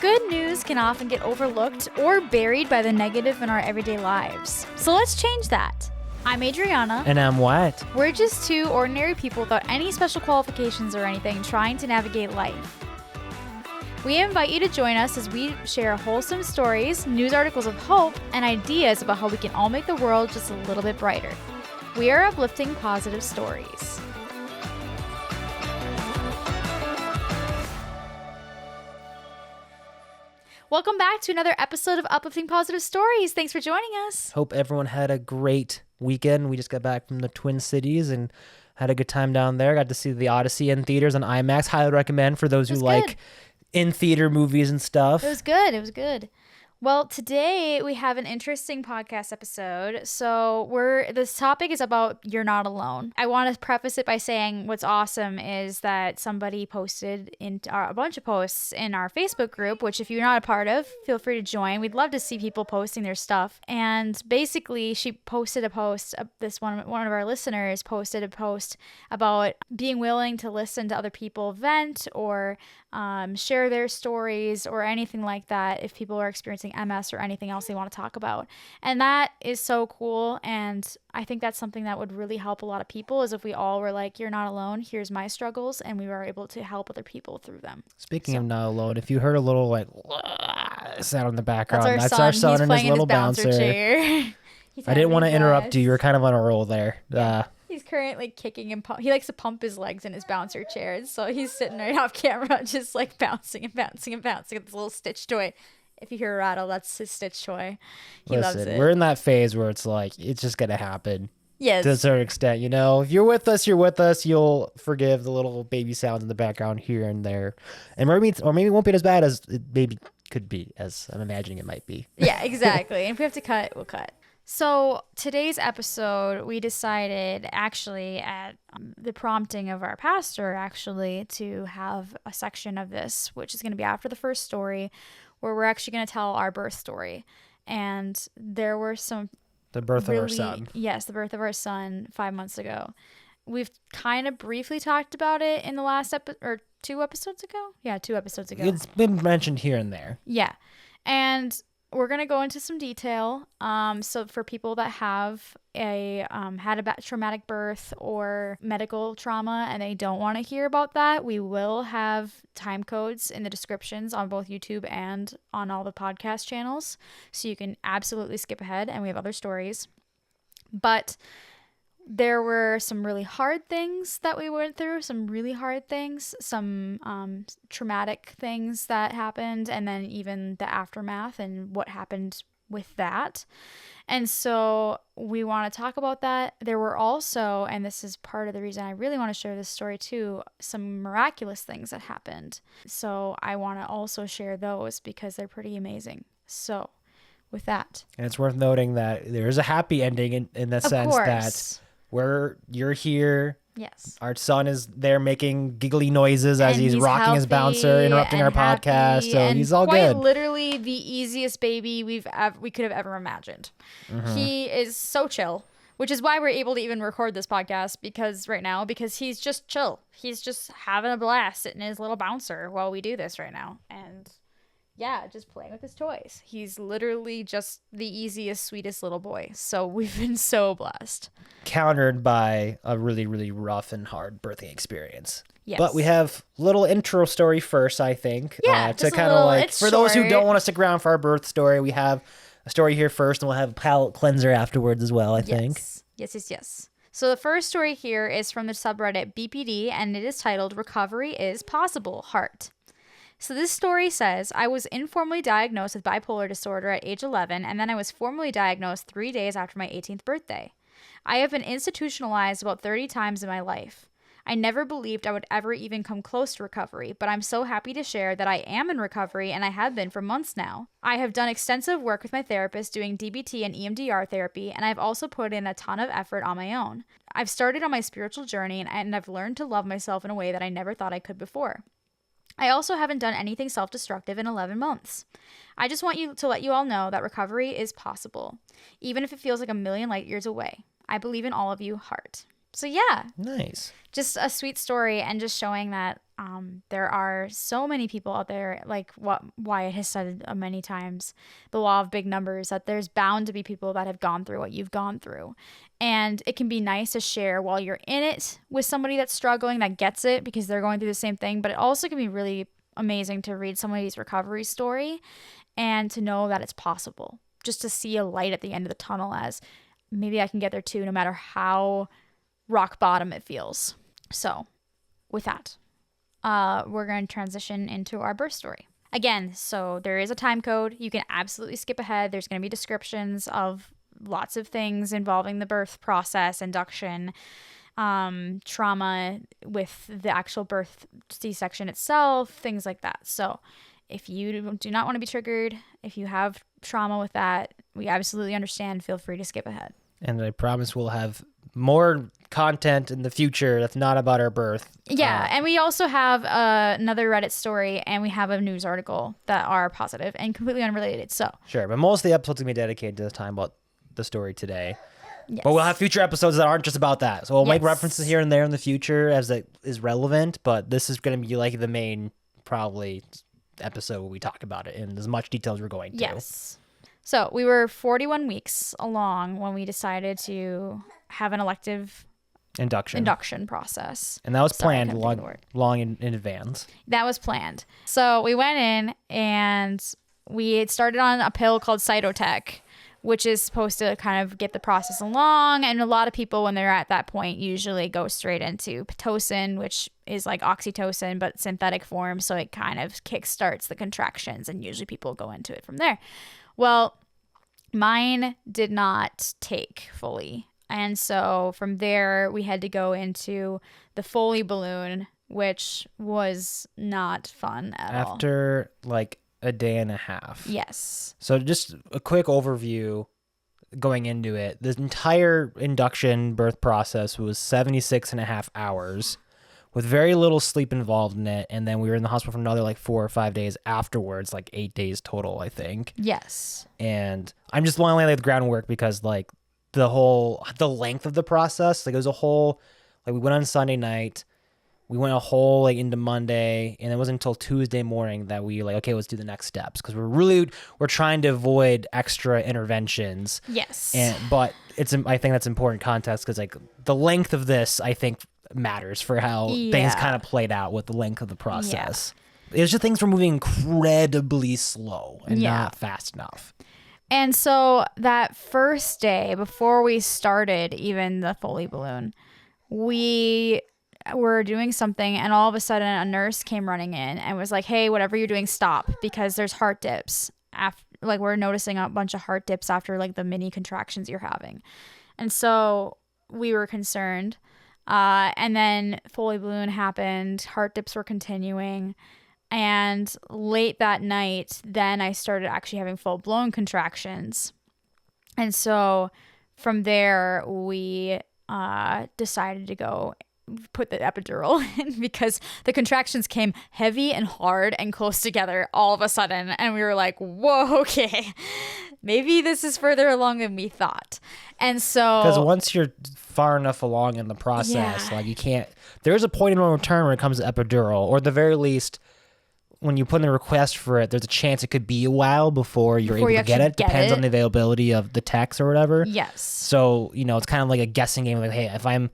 good news can often get overlooked or buried by the negative in our everyday lives. So let's change that. I'm Adrianna. And I'm Wyatt. We're just two ordinary people without any special qualifications or anything trying to navigate life. We invite you to join us as we share wholesome stories, news articles of hope, and ideas about how we can all make the world just a little bit brighter. We are Uplifting Positive Stories. Welcome back to another episode of Uplifting Positive Stories. Thanks for joining us. Hope everyone had a great weekend. We just got back from the Twin Cities and had a good time down there. Got to see the Odyssey in theaters on IMAX. Highly recommend for those who like in-theater movies and stuff. It was good. Well, today we have an interesting podcast episode. So this topic is about you're not alone. I want to preface it by saying what's awesome is that somebody posted a bunch of posts in our Facebook group, which if you're not a part of, feel free to join. We'd love to see people posting their stuff. And basically, she posted a post. One of our listeners posted a post about being willing to listen to other people vent or share their stories or anything like that if people are experiencing MS or anything else they want to talk about. And that is so cool. And I think that's something that would really help a lot of people is if we all were like, you're not alone, here's my struggles, and we were able to help other people through them. Speaking of not alone, if you heard a little like sound in the background, that's our our son and his little bouncer. Chair. I didn't want to interrupt you. You were kind of on a roll there. Yeah. He's currently kicking and he likes to pump his legs in his bouncer chair. So he's sitting right off camera, just like bouncing with this little Stitch toy. If you hear a rattle, that's his Stitch toy. He loves it. We're in that phase where it's like, it's just going to happen. Yes. To a certain extent, you know, if you're with us, you'll forgive the little baby sounds in the background here and there. And maybe it won't be as bad as it maybe could be, as I'm imagining it might be. Yeah, exactly. And if we have to cut, we'll cut. So today's episode, we decided actually at the prompting of our pastor actually to have a section of this, which is going to be after the first story, where we're actually going to tell our birth story. And there were the birth of our son. Yes, the birth of our son 5 months ago. We've kind of briefly talked about it in the last or 2 episodes ago. Yeah, 2 episodes ago. It's been mentioned here and there. Yeah. And we're going to go into some detail. So for people that have had a traumatic birth or medical trauma and they don't want to hear about that, we will have time codes in the descriptions on both YouTube and on all the podcast channels. So you can absolutely skip ahead, and we have other stories. But there were some really hard things that we went through, some traumatic things that happened, and then even the aftermath and what happened with that. And so we want to talk about that. There were also, and this is part of the reason I really want to share this story too, some miraculous things that happened. So I want to also share those because they're pretty amazing. So with that. And it's worth noting that there is a happy ending in the sense that you're here. Yes. Our son is there making giggly noises as he's rocking his bouncer, interrupting our podcast. So he's all good. Quite literally the easiest baby we could have ever imagined. Mm-hmm. He is so chill, which is why we're able to even record this podcast because he's just chill. He's just having a blast sitting in his little bouncer while we do this right now. And yeah, just playing with his toys. He's literally just the easiest, sweetest little boy. So we've been so blessed. Countered by a really, really rough and hard birthing experience. Yes. But we have a little intro story first, I think. Yeah, to kind of like, for those who don't want to stick around for our birth story, we have a story here first, and we'll have a palate cleanser afterwards as well, I think. Yes. So the first story here is from the subreddit BPD, and it is titled, Recovery is Possible, Heart. So this story says, I was informally diagnosed with bipolar disorder at age 11, and then I was formally diagnosed 3 days after my 18th birthday. I have been institutionalized about 30 times in my life. I never believed I would ever even come close to recovery, but I'm so happy to share that I am in recovery, and I have been for months now. I have done extensive work with my therapist doing DBT and EMDR therapy, and I've also put in a ton of effort on my own. I've started on my spiritual journey, and I've learned to love myself in a way that I never thought I could before. I also haven't done anything self-destructive in 11 months. I just want to let you all know that recovery is possible, even if it feels like a million light years away. I believe in all of you, heart. So yeah. Nice. Just a sweet story and just showing that There are so many people out there, like what Wyatt has said many times, the law of big numbers, that there's bound to be people that have gone through what you've gone through. And it can be nice to share while you're in it with somebody that's struggling, that gets it because they're going through the same thing. But it also can be really amazing to read somebody's recovery story and to know that it's possible, just to see a light at the end of the tunnel, as maybe I can get there too, no matter how rock bottom it feels. So with that, we're going to transition into our birth story. Again, so there is a time code. You can absolutely skip ahead. There's going to be descriptions of lots of things involving the birth process, induction, trauma with the actual birth C-section itself, things like that. So if you do not want to be triggered, if you have trauma with that, we absolutely understand. Feel free to skip ahead. And I promise we'll have more content in the future that's not about our birth. Yeah, and we also have another Reddit story, and we have a news article that are positive and completely unrelated. So Sure, but most of the episodes are going to be dedicated to the time about the story today. yes. But we'll have future episodes that aren't just about that. So we'll make references here and there in the future as it is relevant, but this is going to be like the main, probably, episode where we talk about it in as much detail as we're going to. Yes. So we were 41 weeks along when we decided to have an elective induction process. And that was planned long in advance. That was planned. So we went in and we had started on a pill called Cytotec, which is supposed to kind of get the process along. And a lot of people, when they're at that point, usually go straight into Pitocin, which is like oxytocin, but synthetic form. So it kind of kickstarts the contractions, and usually people go into it from there. Well, mine did not take fully. And so from there, we had to go into the Foley balloon, which was not fun at all. After like a day and a half. Yes. So just a quick overview going into it. The entire induction birth process was 76.5 hours with very little sleep involved in it. And then we were in the hospital for another like 4 or 5 days afterwards, like 8 days total, I think. Yes. And I'm just wanting to lay the groundwork because like the length of the process, like it was a whole, like we went on Sunday night, we went a whole like into Monday, and it wasn't until Tuesday morning that we like, okay, let's do the next steps. Cause we're trying to avoid extra interventions. Yes. But I think that's important context. Cause like the length of this, I think matters for how things kind of played out with the length of the process. Yeah. It was just things were moving incredibly slow and not fast enough. And so that first day, before we started even the Foley balloon, we were doing something, and all of a sudden a nurse came running in and was like, hey, whatever you're doing, stop, because there's heart dips. Like we're noticing a bunch of heart dips after like the mini contractions you're having. And so we were concerned. And then Foley balloon happened. Heart dips were continuing. And late that night, then I started actually having full-blown contractions. And so from there, we decided to go put the epidural in because the contractions came heavy and hard and close together all of a sudden. And we were like, whoa, okay, maybe this is further along than we thought. And so... Because once you're far enough along in the process, like you can't... There's a point in no return when it comes to epidural, or at the very least... When you put in a request for it, there's a chance it could be a while before you're able to get it. Depends on the availability of the techs or whatever. Yes. So, it's kind of like a guessing game. Like, hey, if I'm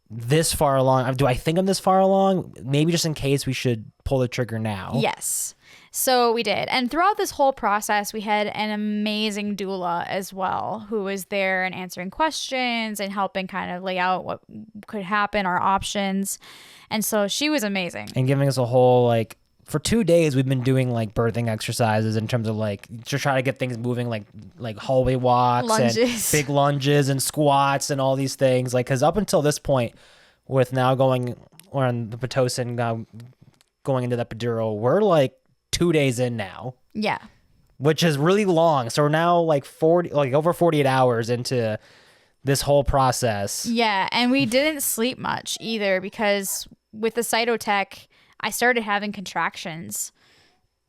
this far along, do I think I'm this far along? Maybe just in case we should pull the trigger now. Yes. So we did. And throughout this whole process, we had an amazing doula as well, who was there and answering questions and helping kind of lay out what could happen, our options. And so she was amazing. And giving us a whole, like, for 2 days, we've been doing like birthing exercises in terms of like to try to get things moving, like hallway walks, lunges, and big lunges and squats and all these things. Like, because up until this point, with now going on the Pitocin, now going into the epidural, we're like 2 days in now. Yeah. Which is really long. So we're now like over 48 hours into this whole process. Yeah, and we didn't sleep much either because with the Cytotec, I started having contractions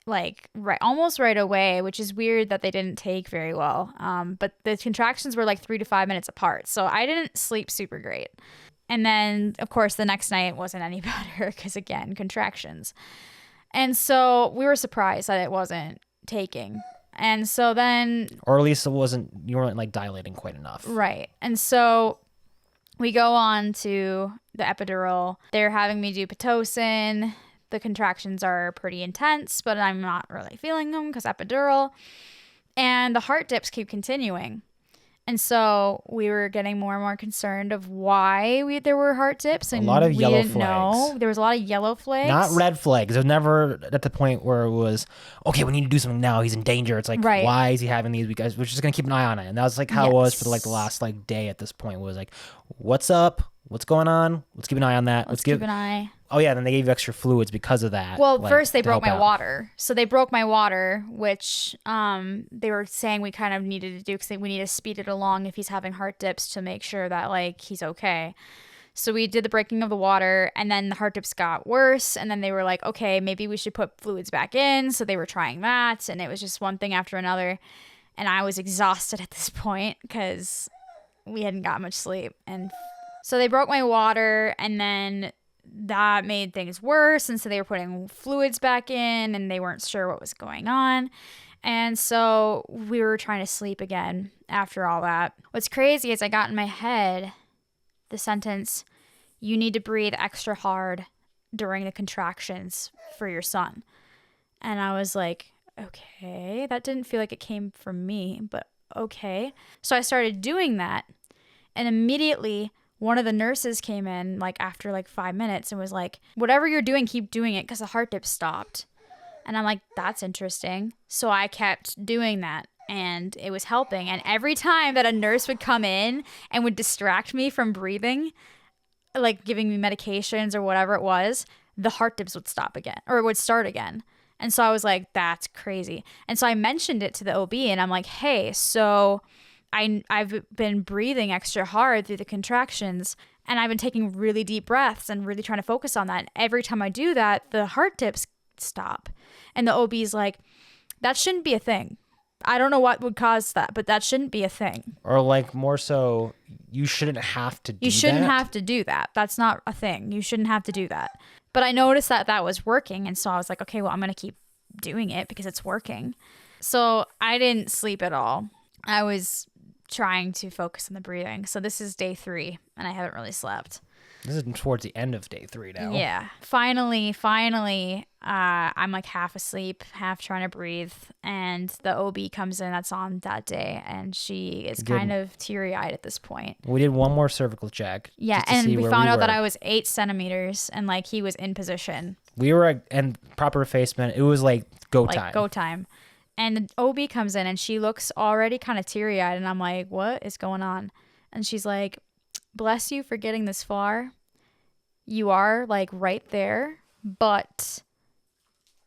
like almost right away, which is weird that they didn't take very well. But the contractions were like 3 to 5 minutes apart. So I didn't sleep super great. And then, of course, the next night wasn't any better because, again, contractions. And so we were surprised that it wasn't taking. And so then... Or at least you weren't like dilating quite enough. Right. And so we go on to the epidural. They're having me do Pitocin. The contractions are pretty intense, but I'm not really feeling them because epidural. And the heart dips keep continuing. And so we were getting more and more concerned of why there were heart dips. And a lot of yellow flags. Know. There was a lot of yellow flags. Not red flags. It was never at the point where it was, okay, we need to do something now. He's in danger. It's like, why is he having these? Because we're just going to keep an eye on it. And that was like how it was for like the last like day at this point. Was like, what's up? What's going on? Let's keep an eye on that. Let's keep an eye. Oh, yeah. Then they gave you extra fluids because of that. Well, first they broke my water. So they broke my water, which they were saying we kind of needed to do because we need to speed it along if he's having heart dips to make sure that like he's okay. So we did the breaking of the water, and then the heart dips got worse. And then they were like, okay, maybe we should put fluids back in. So they were trying that. And it was just one thing after another. And I was exhausted at this point because we hadn't got much sleep. And so they broke my water, and then that made things worse. And so they were putting fluids back in, and they weren't sure what was going on. And so we were trying to sleep again after all that. What's crazy is I got in my head the sentence, you need to breathe extra hard during the contractions for your son. And I was like, okay, that didn't feel like it came from me, but okay. So I started doing that, and immediately one of the nurses came in like after like 5 minutes and was like, whatever you're doing, keep doing it because the heart dip stopped. And I'm like, that's interesting. So I kept doing that, and it was helping. And every time that a nurse would come in and would distract me from breathing, like giving me medications or whatever it was, the heart dips would stop again, or it would start again. And so I was like, that's crazy. And so I mentioned it to the OB, and I'm like, hey, so I've been breathing extra hard through the contractions, and I've been taking really deep breaths and really trying to focus on that. And every time I do that, the heart dips stop. And the OB's like, that shouldn't be a thing. I don't know what would cause that, but that shouldn't be a thing. Or like more so, you shouldn't have to do that. You shouldn't have to do that. That's not a thing. You shouldn't have to do that. But I noticed that that was working. And so I was like, okay, well, I'm going to keep doing it because it's working. So I didn't sleep at all. I was trying to focus on the breathing. So this is day 3, and I haven't really slept. This is towards the end of day 3 now. Yeah. Finally, I'm like half asleep, half trying to breathe. And the OB comes in that's on that day, and she is kind of teary-eyed at this point. We did one more cervical check. Yeah, and we found out that I was 8 centimeters, and like he was in position. We were in proper effacement. It was like go time. And the OB comes in, and she looks already kind of teary-eyed, and I'm like, what is going on? And she's like, bless you for getting this far. You are like right there, but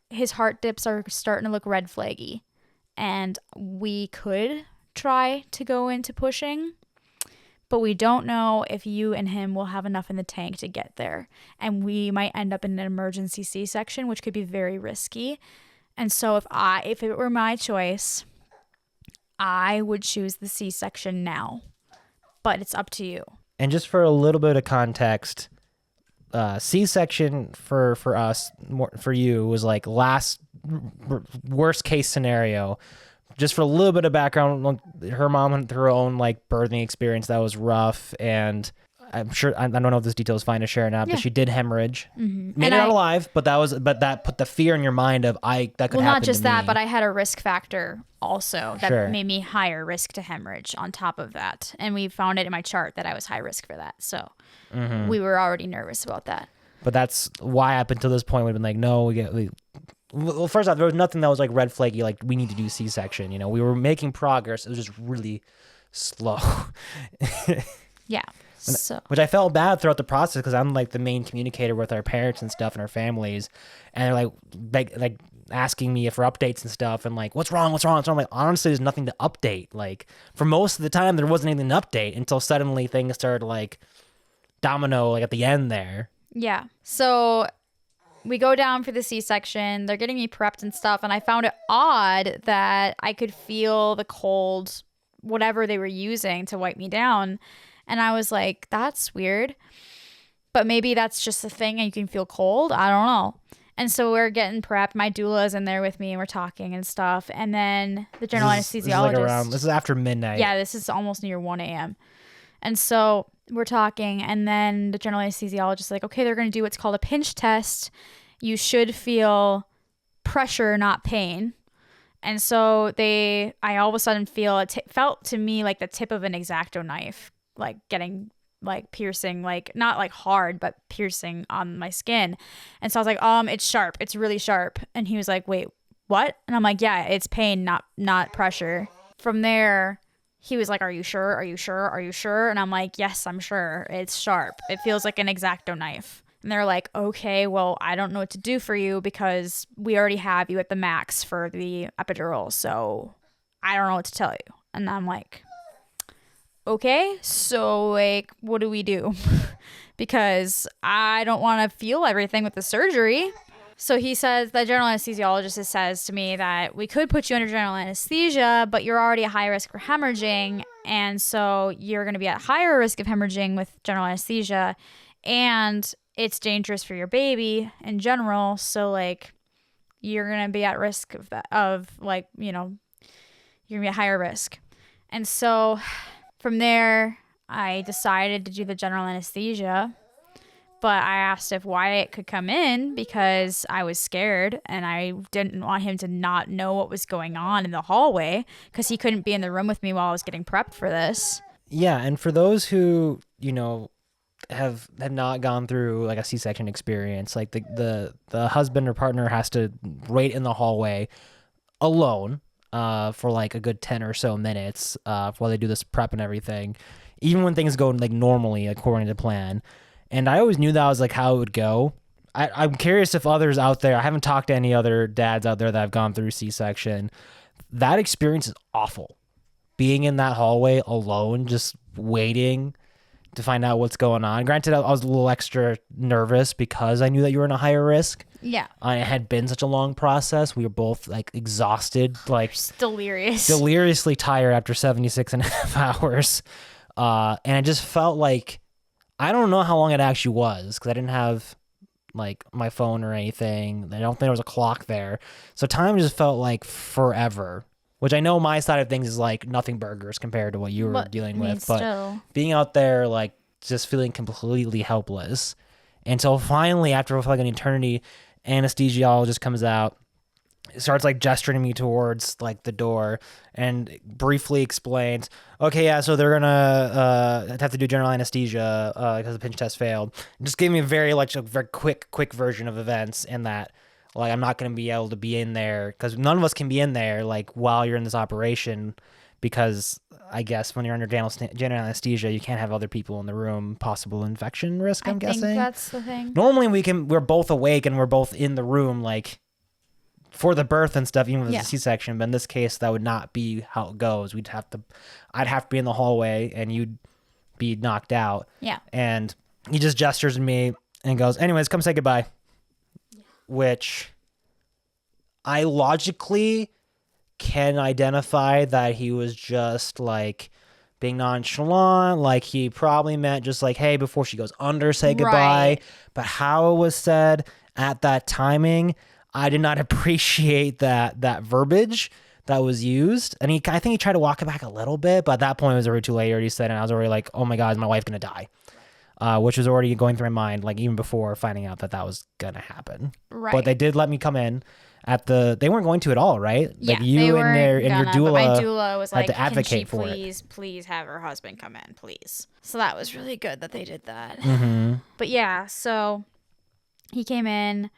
his heart dips are starting to look red flaggy, and we could try to go into pushing, but we don't know if you and him will have enough in the tank to get there, and we might end up in an emergency C-section, which could be very risky. And so if it were my choice, I would choose the C-section now, but it's up to you. And just for a little bit of context, C-section for us, for you, was like last worst case scenario. Just for a little bit of background, her mom went through her own like birthing experience that was rough, and I'm sure I don't know if this detail is fine to share or not, but she did hemorrhage, made it out alive, but that put the fear in your mind of that could happen to me. Well, not just that, but I had a risk factor also that made me higher risk to hemorrhage on top of that, and we found it in my chart that I was high risk for that, so we were already nervous about that. But that's why up until this point we've been like, no, well, first off, there was nothing that was like red flaggy, like we need to do C-section. You know, we were making progress. It was just really slow. Yeah. So. Which I felt bad throughout the process because I'm like the main communicator with our parents and stuff and our families, and they're like asking me for updates and stuff, and like, what's wrong? So I'm like, honestly, there's nothing to update. Like for most of the time, there wasn't anything to update until suddenly things started like domino like at the end there. Yeah. So we go down for the C-section. They're getting me prepped and stuff, and I found it odd that I could feel the cold, whatever they were using to wipe me down. And I was like, that's weird. but maybe that's just a thing and you can feel cold. I don't know. And so we're getting prepped. My doula is in there with me and we're talking and stuff. And then the general anesthesiologist. This is after midnight. Yeah, this is almost near 1 a.m. And so we're talking, and then the general anesthesiologist is like, okay, they're going to do what's called a pinch test. You should feel pressure, not pain. And so I all of a sudden feel, felt to me like the tip of an X-Acto knife, like getting like piercing, like not like hard, but piercing on my skin. And so I was like, it's sharp. It's really sharp. And he was like, wait, what? And I'm like, yeah, it's pain, not pressure. From there, he was like, are you sure? Are you sure? Are you sure? And I'm like, yes, I'm sure. It's sharp. It feels like an X-Acto knife. And they're like, okay, well, I don't know what to do for you because we already have you at the max for the epidural. So I don't know what to tell you. And I'm like, okay, so like, what do we do? Because I don't want to feel everything with the surgery. So he says, the general anesthesiologist says to me that we could put you under general anesthesia, but you're already at high risk for hemorrhaging. And so you're going to be at higher risk of hemorrhaging with general anesthesia. And it's dangerous for your baby in general. So like, you're going to be at risk of that, you're going to be at higher risk. And so from there, I decided to do the general anesthesia, but I asked if Wyatt could come in because I was scared and I didn't want him to not know what was going on in the hallway because he couldn't be in the room with me while I was getting prepped for this. Yeah, and for those who, have not gone through like a C-section experience, like the husband or partner has to wait in the hallway alone for like a good 10 or so minutes while they do this prep and everything, even when things go like normally according to plan. And I always knew that was like how it would go. I'm curious if others out there, I haven't talked to any other dads out there that have gone through C-section. That experience is awful. Being in that hallway alone, just waiting to find out what's going on. Granted, I was a little extra nervous because I knew that you were in a higher risk. Yeah. It had been such a long process. We were both like exhausted, like deliriously tired after 76 and a half hours. And it just felt like, I don't know how long it actually was because I didn't have like my phone or anything. I don't think there was a clock there. So time just felt like forever, which I know my side of things is like nothing burgers compared to what you were dealing with. But being out there, like just feeling completely helpless. And so finally, after like an eternity, anesthesiologist comes out, starts like gesturing me towards like the door and briefly explains, okay, yeah, so they're gonna have to do general anesthesia because the pinch test failed. And just gave me a very quick version of events, and that like I'm not gonna be able to be in there because none of us can be in there like while you're in this operation, because I guess when you're under general anesthesia, you can't have other people in the room, possible infection risk, I'm guessing. I think that's the thing. Normally we're both awake and we're both in the room like for the birth and stuff, even with the C-section, but in this case, that would not be how it goes. I'd have to be in the hallway and you'd be knocked out. Yeah. And he just gestures to me and goes, anyways, come say goodbye. Yeah. Which I logically can identify that he was just like being nonchalant, like he probably meant just like, hey, before she goes under, say goodbye. Right. But how it was said at that timing, I did not appreciate that verbiage that was used. And I think he tried to walk it back a little bit, but at that point it was already too late. He already said, and I was already like, oh my God, is my wife going to die? Which was already going through my mind, like even before finding out that was going to happen. Right. But they did let me come in they weren't going to at all, right? Yeah, like you and your doula, my doula was like, had to advocate can for she please have her husband come in, please. So that was really good that they did that. Mm-hmm. But yeah, so he came in.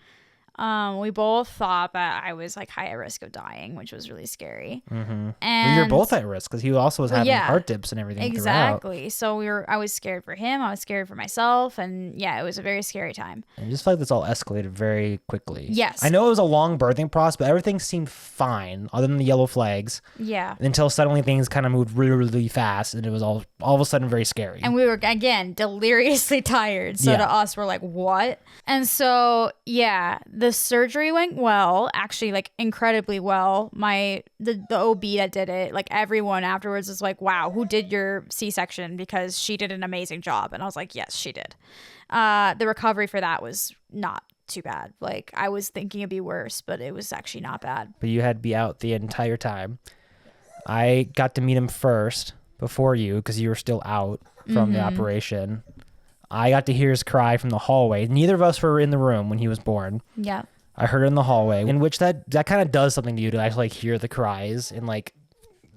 We both thought that I was like high at risk of dying, which was really scary. Mm-hmm. And you're both at risk because he also was having heart dips and everything. Exactly. Throughout. So I was scared for him. I was scared for myself, and yeah, it was a very scary time. And just like this all escalated very quickly. Yes. I know it was a long birthing process, but everything seemed fine other than the yellow flags. Yeah. Until suddenly things kind of moved really, really fast, and it was all of a sudden very scary. And we were again deliriously tired. So to us, we're like, what? And so yeah, the The surgery went well, actually, like incredibly well. The OB that did it, like everyone afterwards was like, wow, who did your C-section? Because she did an amazing job. And I was like, yes, she did. The recovery for that was not too bad. Like I was thinking it'd be worse, but it was actually not bad. But you had to be out the entire time. I got to meet him first before you because you were still out from the operation. I got to hear his cry from the hallway. Neither of us were in the room when he was born. Yeah. I heard it in the hallway, in which that kind of does something to you to actually like hear the cries. And like,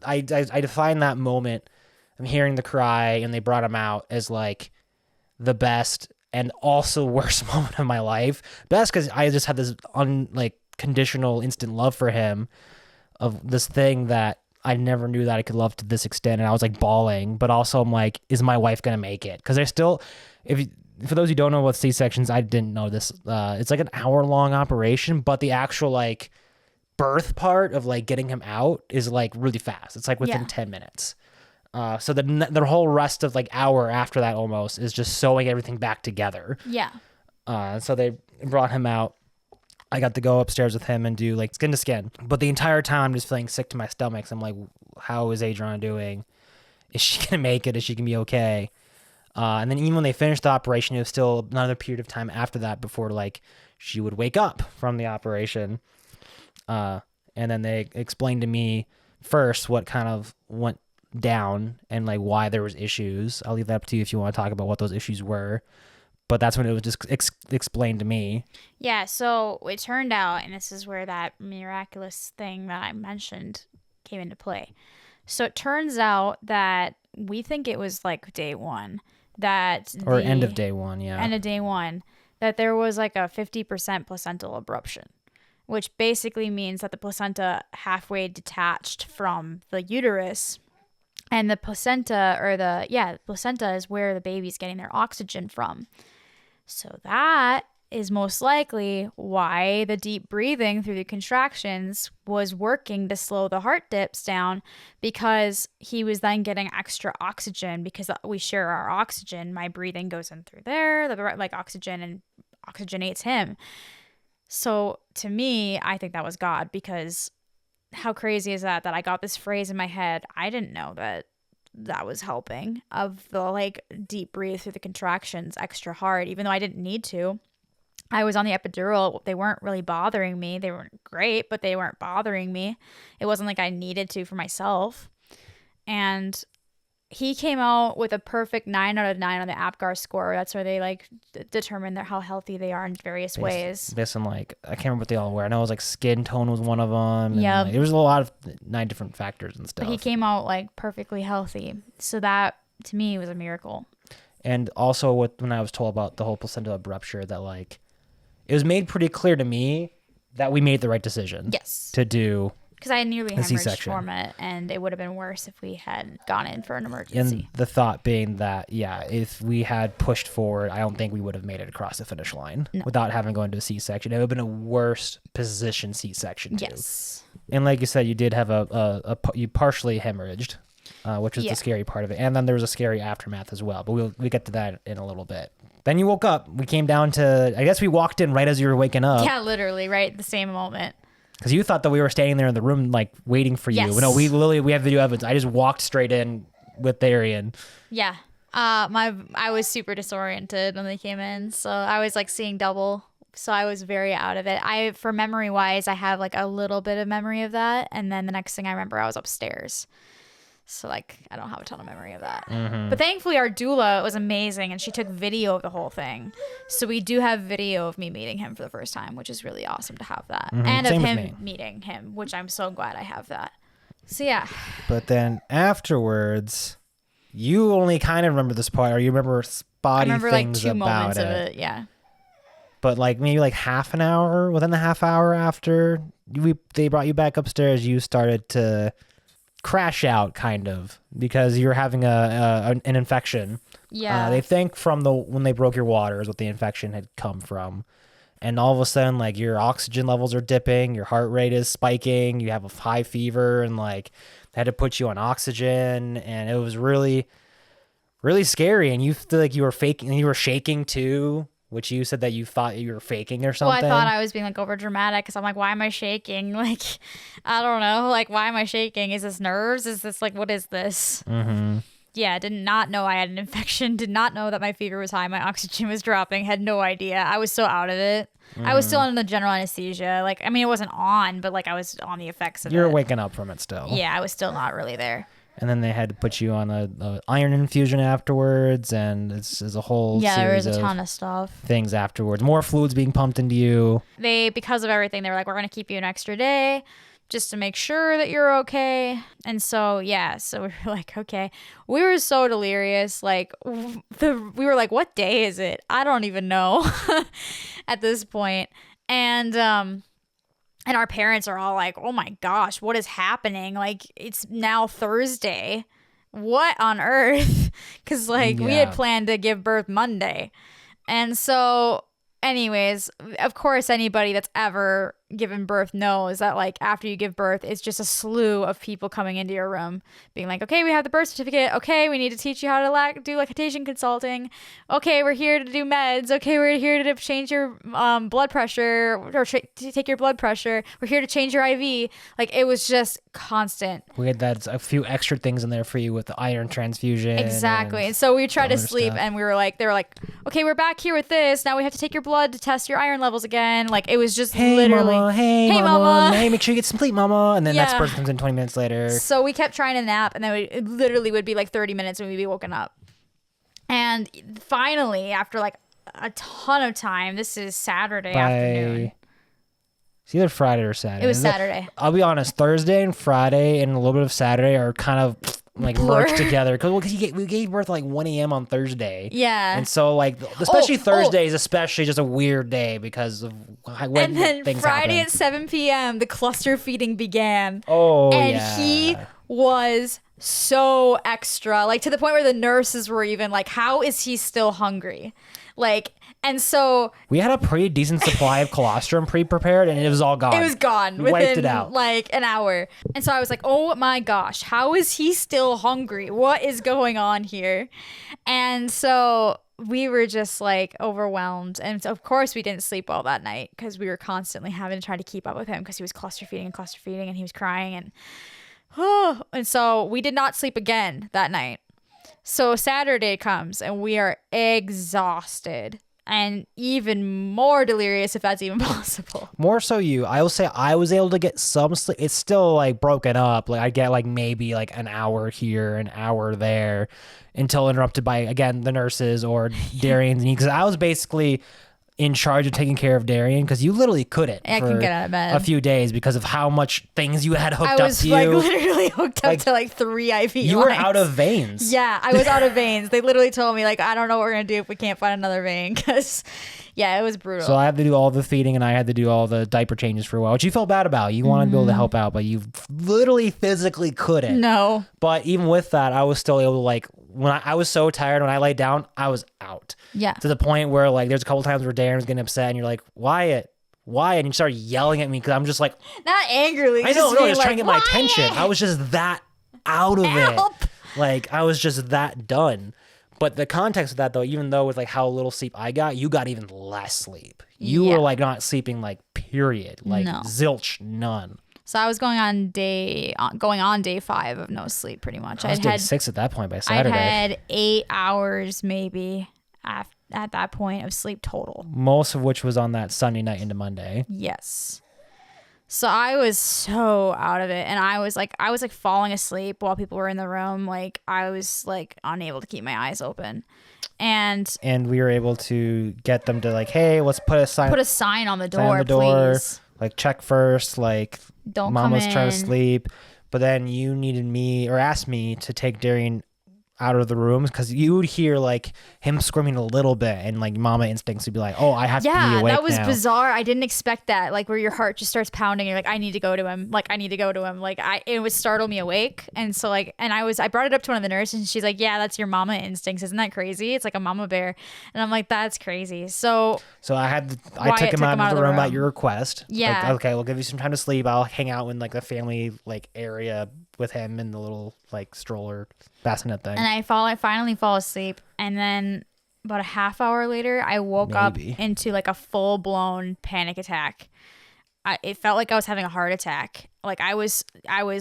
I define that moment of hearing the cry and they brought him out as like the best and also worst moment of my life. Best because I just had this conditional instant love for him, of this thing that I never knew that I could love to this extent. And I was like bawling, but also I'm like, is my wife going to make it? Because there's still, for those who don't know what C-sections, I didn't know this. It's like an hour-long operation, but the actual like birth part of like getting him out is like really fast. It's like within 10 minutes. So the whole rest of like hour after that almost is just sewing everything back together. Yeah. So they brought him out. I got to go upstairs with him and do like skin to skin. But the entire time I'm just feeling sick to my stomach. So I'm like, how is Adrianna doing? Is she going to make it? Is she going to be okay? And then even when they finished the operation, it was still another period of time after that before like she would wake up from the operation. And then they explained to me first what kind of went down and like why there was issues. I'll leave that up to you if you want to talk about what those issues were. But that's when it was just explained to me. Yeah, so it turned out, and this is where that miraculous thing that I mentioned came into play. So it turns out that we think it was like day one. End of day one, yeah. End of day one. That there was like a 50% placental abruption, which basically means that the placenta halfway detached from the uterus. And the placenta, the placenta is where the baby's getting their oxygen from. So that is most likely why the deep breathing through the contractions was working to slow the heart dips down, because he was then getting extra oxygen, because we share our oxygen. My breathing goes in through there, like oxygen, and oxygenates him. So to me, I think that was God, because how crazy is that I got this phrase in my head. I didn't know that was helping, of the like deep breathe through the contractions extra hard, even though I didn't need to. I was on the epidural. They weren't really bothering me. They weren't great, but they weren't bothering me. It wasn't like I needed to for myself. And he came out with a perfect 9 out of 9 on the APGAR score. That's where they like determine how healthy they are in various ways. Based on like, I can't remember what they all were. I know it was like skin tone was one of them. Yeah. Like, there was a lot of 9 different factors and stuff. But he came out like perfectly healthy. So that to me was a miracle. And also when I was told about the whole placenta rupture, that like, it was made pretty clear to me that we made the right decision. Yes. To do because I nearly hemorrhaged C-section from it, and it would have been worse if we had gone in for an emergency. And the thought being that, yeah, if we had pushed forward, I don't think we would have made it across the finish line without having to go into a C-section. It would have been a worse position C-section too. Yes. And like you said, you did have you partially hemorrhaged, which was the scary part of it. And then there was a scary aftermath as well. But we'll get to that in a little bit. Then you woke up. We came down to, I guess we walked in right as you were waking up. Yeah, literally, right at the same moment. Because you thought that we were standing there in the room, like, waiting for you. Yes. No, we have video evidence. I just walked straight in with Arian. Yeah. I was super disoriented when they came in. So I was, like, seeing double. So I was very out of it. For memory-wise, I have, like, a little bit of memory of that. And then the next thing I remember, I was upstairs. So, like, I don't have a ton of memory of that. Mm-hmm. But thankfully, our doula was amazing, and she took video of the whole thing. So we do have video of me meeting him for the first time, which is really awesome to have that. Mm-hmm. And Same of with him meeting him, which I'm so glad I have that. So, yeah. But then afterwards, you only kind of remember this part, or you remember spotty things about it. I remember, like, 2 moments of it, yeah. But, like, maybe, like, half an hour, within the half hour after they brought you back upstairs, you started to crash out, kind of, because you're having an infection. Yeah. They think from when they broke your water is what the infection had come from. And all of a sudden, like, your oxygen levels are dipping, your heart rate is spiking, you have a high fever, and like they had to put you on oxygen, and it was really, really scary. And you feel like you were faking, and you were shaking too. which you said that you thought you were faking or Well, something. I thought I was being like over dramatic because I'm like, why am I shaking? Like, I don't know. Like, why am I shaking? Is this nerves? Is this like, what is this? Mm-hmm. Yeah, did not know I had an infection. Did not know that my fever was high. My oxygen was dropping. Had no idea. I was so out of it. I was still under general anesthesia. Like, I mean, it wasn't on, but like I was on the effects of it. You're waking up from it still. Yeah, I was still not really there. And then they had to put you on a iron infusion afterwards, and it's a whole there series was a ton of of stuff. things afterwards. More fluids being pumped into you. Because of everything, they were like, we're gonna keep you an extra day just to make sure that you're okay. And so so we were like, okay. We were so delirious. Like we were like, what day is it? I don't even know at this point. And our parents are all like, oh my gosh, what is happening? Like, it's now Thursday. What on earth? Because we had planned to give birth Monday. And so anyways, of course, anybody that's ever given birth knows that after you give birth, it's just a slew of people coming into your room being like, okay, we have the birth certificate. Okay, we need to teach you how to do lactation consulting. Okay, we're here to do meds. Okay, we're here to change your blood pressure or to take your blood pressure. We're here to change your IV. It was just constant. We had a few extra things in there for you with the iron transfusion. Exactly. And so we tried to sleep and they were like, okay, we're back here with this. Now we have to take your blood to test your iron levels again. It was just literally. Mama, hey mama. Hey, make sure you get some sleep, mama. And then next person comes in 20 minutes later. So we kept trying to nap, and then it literally would be 30 minutes when we'd be woken up. And finally, after a ton of time, this is Saturday afternoon. It's either Friday or Saturday. It was Saturday. I'll be honest, Thursday and Friday and a little bit of Saturday are kind of merged together because we gave birth at 1 a.m. on Thursday. Yeah. And so especially Thursday is especially just a weird day because of when and then things Friday happen. at 7 p.m. the cluster feeding began. Oh, and yeah. He was so extra, to the point where the nurses were even like, how is he still hungry? And so we had a pretty decent supply of colostrum pre-prepared, and it was all gone. It was gone within within wiped it out. An hour. And so I was like, oh my gosh, how is he still hungry? What is going on here? And so we were just overwhelmed. And so of course we didn't sleep well that night because we were constantly having to try to keep up with him because he was cluster feeding and he was crying and so we did not sleep again that night. So Saturday comes and we are exhausted. And even more delirious, if that's even possible. More so you. I will say I was able to get some sleep. It's still broken up. I get maybe an hour here, an hour there, until interrupted by, again, the nurses or Darian's knee. Because I was basically in charge of taking care of Darian because you literally couldn't couldn't get out of bed a few days because of how much things you had hooked up to you. I was literally hooked up to 3 IV You lines. were out of veins. Yeah, I was out of veins. They literally told me I don't know what we're gonna do if we can't find another vein because it was brutal. So I had to do all the feeding and I had to do all the diaper changes for a while, which you felt bad about. You wanted to be able to help out, but you literally physically couldn't. No. But even with that, I was still able to when I was so tired when I laid down, I was out. Yeah. To the point where there's a couple times where Darren was getting upset and you're like, Wyatt, and you started yelling at me because I'm just not angrily. I know, just trying to get my attention. I was just that out of Help. it. I was just that done. But the context of that though, even though with how little sleep I got, you got even less sleep. You were not sleeping period. No. Zilch, none. So I was going on day 5 of no sleep pretty much. I was day 6 at that point by Saturday. I had 8 hours maybe at that point of sleep total. Most of which was on that Sunday night into Monday. Yes. So I was so out of it, and I was falling asleep while people were in the room. I was unable to keep my eyes open, and we were able to get them to hey, let's put a sign on the door, please. Check first, don't Mama's come in. trying to sleep. But then you needed me or asked me to take Darian out of the rooms because you would hear him screaming a little bit and mama instincts would be oh, I have to be awake. Yeah, that was now. bizarre. I didn't expect that, where your heart just starts pounding. You're I need to go to him. I need to go to him. It would startle me awake. And so and I brought it up to one of the nurses and she's like, yeah, that's your mama instincts. Isn't that crazy? It's a mama bear. And I'm like, that's crazy. So I took him out of the room at your request. Yeah. Okay, we'll give you some time to sleep. I'll hang out in the family area with him in the little stroller bassinet thing. And I finally fall asleep, and then about a half hour later, I woke up Maybe. into like a full blown panic attack. It felt like I was having a heart attack. Like I was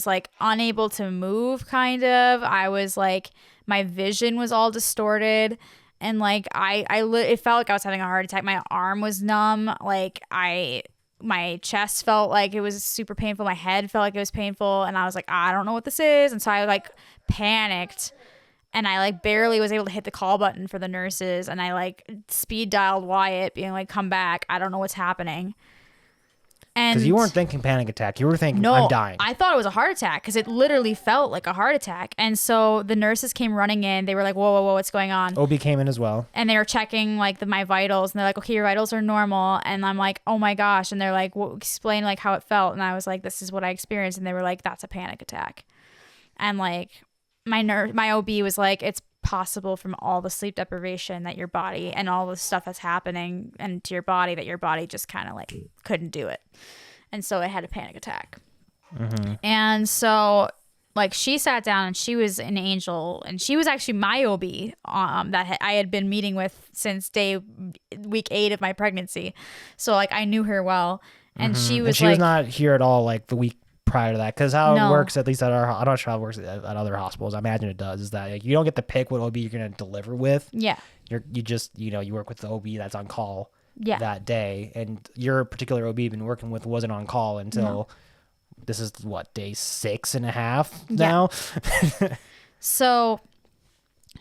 like unable to move, kind of. I was like, my vision was all distorted, and like it felt like I was having a heart attack. My arm was numb. Like my chest felt like it was super painful. My head felt like it was painful, and I was like, I don't know what this is, and so I like panicked. And I like barely was able to hit the call button for the nurses, and I like speed dialed Wyatt, being like, come back, I don't know what's happening. And Because you weren't thinking panic attack. You were thinking, no, I'm dying. I thought it was a heart attack because it literally felt like a heart attack. And so the nurses came running in. They were like, whoa, whoa, whoa, what's going on? OB came in as well. And they were checking like my vitals, and they're like, okay, your vitals are normal. And I'm like, oh my gosh. And they're like, well, explain like how it felt. And I was like, this is what I experienced. And they were like, that's a panic attack. And like my OB was like, it's possible from all the sleep deprivation that your body and all the stuff that's happening and to your body that your body just kind of like couldn't do it. And so I had a panic attack. Mm-hmm. And so like she sat down, and she was an angel, and she was actually my OB that I had been meeting with since week 8 of my pregnancy. So like I knew her well. And she was was not here at all like the week prior to that, because how No. it works, at least at I'm not sure how it works at other hospitals, I imagine it does, is that like, you don't get to pick what OB you're going to deliver with. Yeah. You just you work with the OB that's on call Yeah. that day, and your particular OB you've been working with wasn't on call until this is what, day 6.5 now. So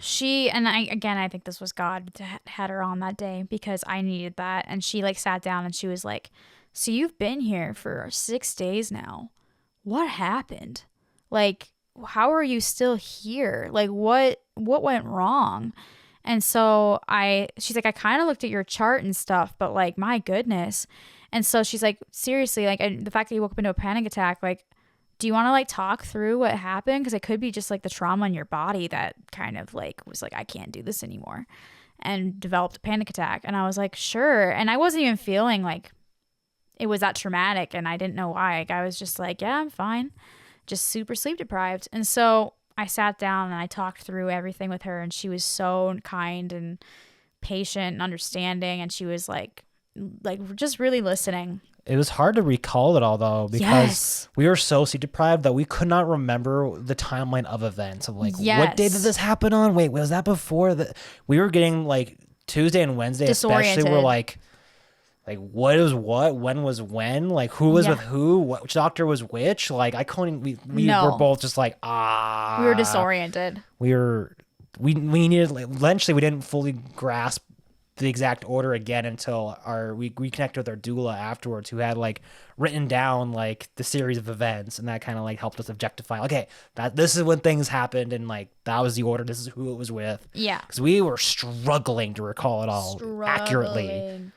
she, and I think this was God that had her on that day because I needed that. And she like sat down, and she was like, so you've been here for 6 days now. What happened? Like, how are you still here? Like, what went wrong? And so she's like, I kind of looked at your chart and stuff, but like, my goodness. And so she's like, seriously, like the fact that you woke up into a panic attack, like, do you want to like talk through what happened? Because it could be just like the trauma in your body that kind of like was like, I can't do this anymore, and developed a panic attack. And I was like, sure. And I wasn't even feeling like it was that traumatic, and I didn't know why. Like, I was just like, yeah, I'm fine, just super sleep deprived. And so I sat down and I talked through everything with her, and she was so kind and patient and understanding, and she was like just really listening. It was hard to recall it all though, because we were so sleep deprived that we could not remember the timeline of events of like, what day did this happen on? Wait, was that before that? We were getting like Tuesday and Wednesday especially were like what is what, when was when, like who was with who, which doctor was which, like I couldn't, we were both just like, we were disoriented. We needed, like, eventually we didn't fully grasp the exact order again until we reconnected with our doula afterwards, who had like written down like the series of events, and that kind of like helped us objectify, okay, this is when things happened, and like that was the order, this is who it was with. Yeah, because we were struggling to recall it all accurately.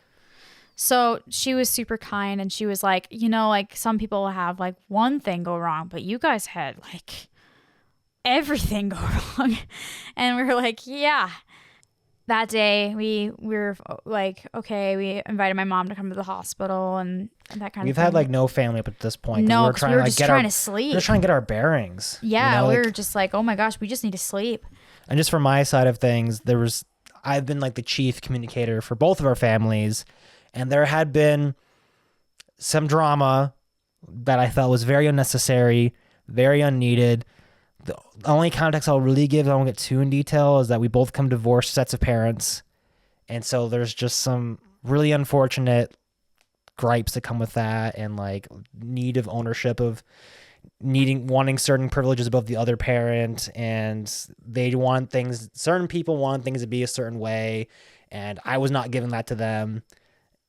So she was super kind, and she was like, like some people have like one thing go wrong, but you guys had like everything go wrong. And we were like, yeah. That day we were like, okay, we invited my mom to come to the hospital and that kind of thing. We've had like no family up at this point. No, we were trying, just trying to sleep. We were trying to get our bearings. Yeah, we were just like, oh my gosh, we just need to sleep. And just from my side of things, I've been like the chief communicator for both of our families. And there had been some drama that I felt was very unnecessary, very unneeded. The only context I'll really give, I won't get too in detail, is that we both come divorced sets of parents. And so there's just some really unfortunate gripes that come with that, and like need of ownership of wanting certain privileges above the other parent. And certain people want things to be a certain way. And I was not giving that to them.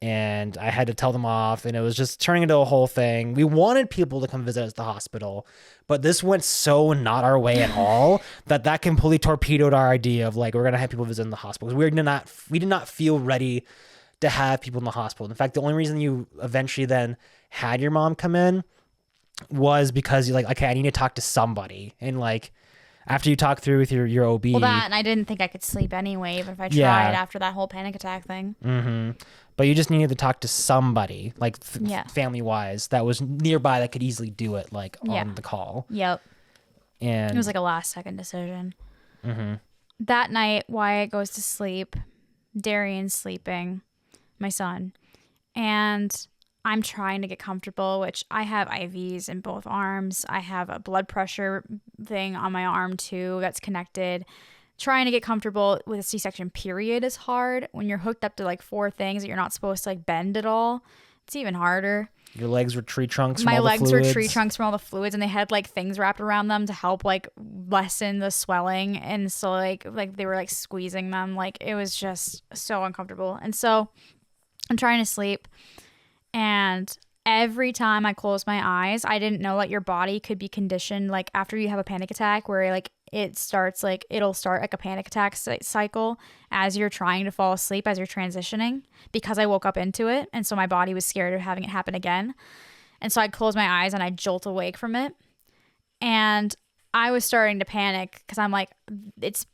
And I had to tell them off, and it was just turning into a whole thing. We wanted people to come visit us at the hospital, but this went so not our way at all that completely torpedoed our idea of like, we're going to have people visit in the hospital. We did not feel ready to have people in the hospital. In fact, the only reason you eventually then had your mom come in was because you're like, okay, I need to talk to somebody. And like, after you talk through with your OB. Well, and I didn't think I could sleep anyway, even if I tried after that whole panic attack thing. Mm-hmm. But you just needed to talk to somebody, like family-wise, that was nearby that could easily do it, like on the call. Yep. And it was like a last-second decision. Mm-hmm. That night, Wyatt goes to sleep, Darian's sleeping, my son, and I'm trying to get comfortable, which I have IVs in both arms. I have a blood pressure thing on my arm too that's connected. Trying to get comfortable with a C-section period is hard. When you're hooked up to like 4 things that you're not supposed to like bend at all, it's even harder. Your legs were tree trunks from My all the legs fluids. were tree trunks from all the fluids, and they had like things wrapped around them to help like lessen the swelling. And so like they were like squeezing them. Like it was just so uncomfortable. And so I'm trying to sleep, and every time I close my eyes, I didn't know that your body could be conditioned like after you have a panic attack where like it'll start like a panic attack cycle as you're trying to fall asleep, as you're transitioning, because I woke up into it. And so my body was scared of having it happen again. And so I'd close my eyes and I'd jolt awake from it. And I was starting to panic because I'm like,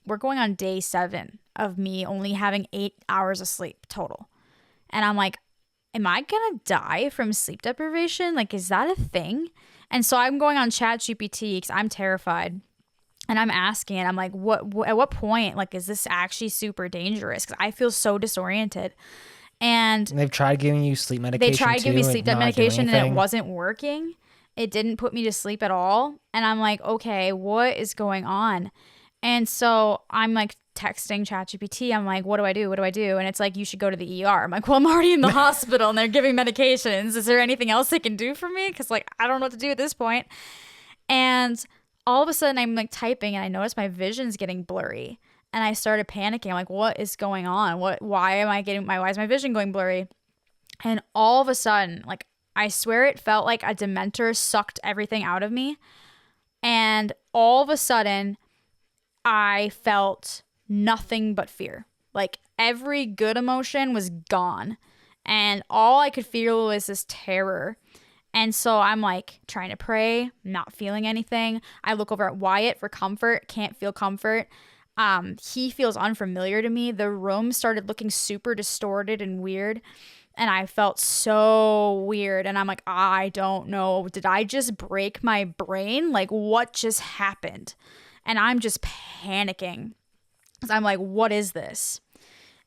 we're going on day 7 of me only having 8 hours of sleep total. And I'm like, am I gonna die from sleep deprivation? Like, is that a thing? And so I'm going on ChatGPT because I'm terrified. And I'm asking it, I'm like, at what point, like, is this actually super dangerous? Because I feel so disoriented. And they've tried giving you sleep medication. They tried giving me sleep medication and it wasn't working. It didn't put me to sleep at all. And I'm like, okay, what is going on? And so I'm like texting ChatGPT. I'm like, what do I do? What do I do? And it's like, you should go to the ER. I'm like, well, I'm already in the hospital and they're giving medications. Is there anything else they can do for me? Because like, I don't know what to do at this point. And all of a sudden I'm like typing and I noticed my vision's getting blurry. And I started panicking. I'm like, what is going on? Why is my vision going blurry? And all of a sudden, like, I swear it felt like a dementor sucked everything out of me. And all of a sudden I felt nothing but fear. Like every good emotion was gone. And all I could feel was this terror. And so I'm like trying to pray, not feeling anything. I look over at Wyatt for comfort, can't feel comfort. He feels unfamiliar to me. The room started looking super distorted and weird. And I felt so weird. And I'm like, I don't know. Did I just break my brain? Like, what just happened? And I'm just panicking. Because I'm like, what is this?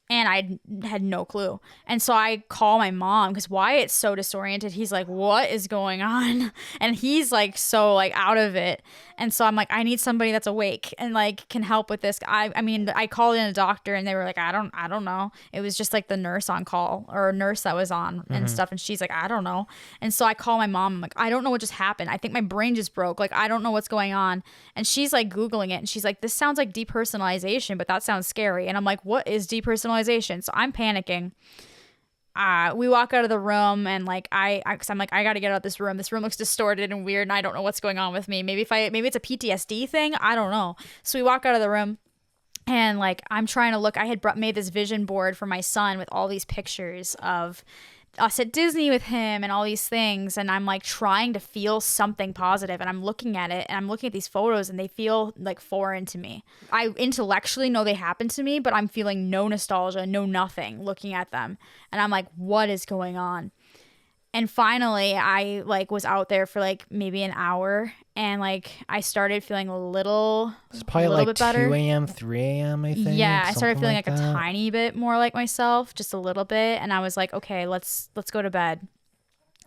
And I had no clue. And so I call my mom because Wyatt's so disoriented. He's like, what is going on? And he's like, so like out of it. And so I'm like, I need somebody that's awake and like can help with this. I mean, I called in a doctor and they were like, I don't know. It was just like the nurse on call or a nurse that was on and stuff. And she's like, I don't know. And so I call my mom. I'm like, I don't know what just happened. I think my brain just broke. Like, I don't know what's going on. And she's like Googling it. And she's like, this sounds like depersonalization, but that sounds scary. And I'm like, what is depersonalization? So I'm panicking. We walk out of the room and like cause I'm like, I gotta get out of this room. This room looks distorted and weird and I don't know what's going on with me. Maybe it's a PTSD thing. I don't know. So we walk out of the room and like, I'm trying to look, I had made this vision board for my son with all these pictures of us at Disney with him and all these things. And I'm like trying to feel something positive and I'm looking at it and I'm looking at these photos and they feel like foreign to me. I intellectually know they happened to me, but I'm feeling no nostalgia, no nothing looking at them. And I'm like, what is going on? And finally I like was out there for like maybe an hour and like I started feeling a little bit better. 2 a.m., 3 a.m. I think. Yeah, I started feeling like a that. tiny bit more like myself, just a little bit. And I was like, okay, let's go to bed.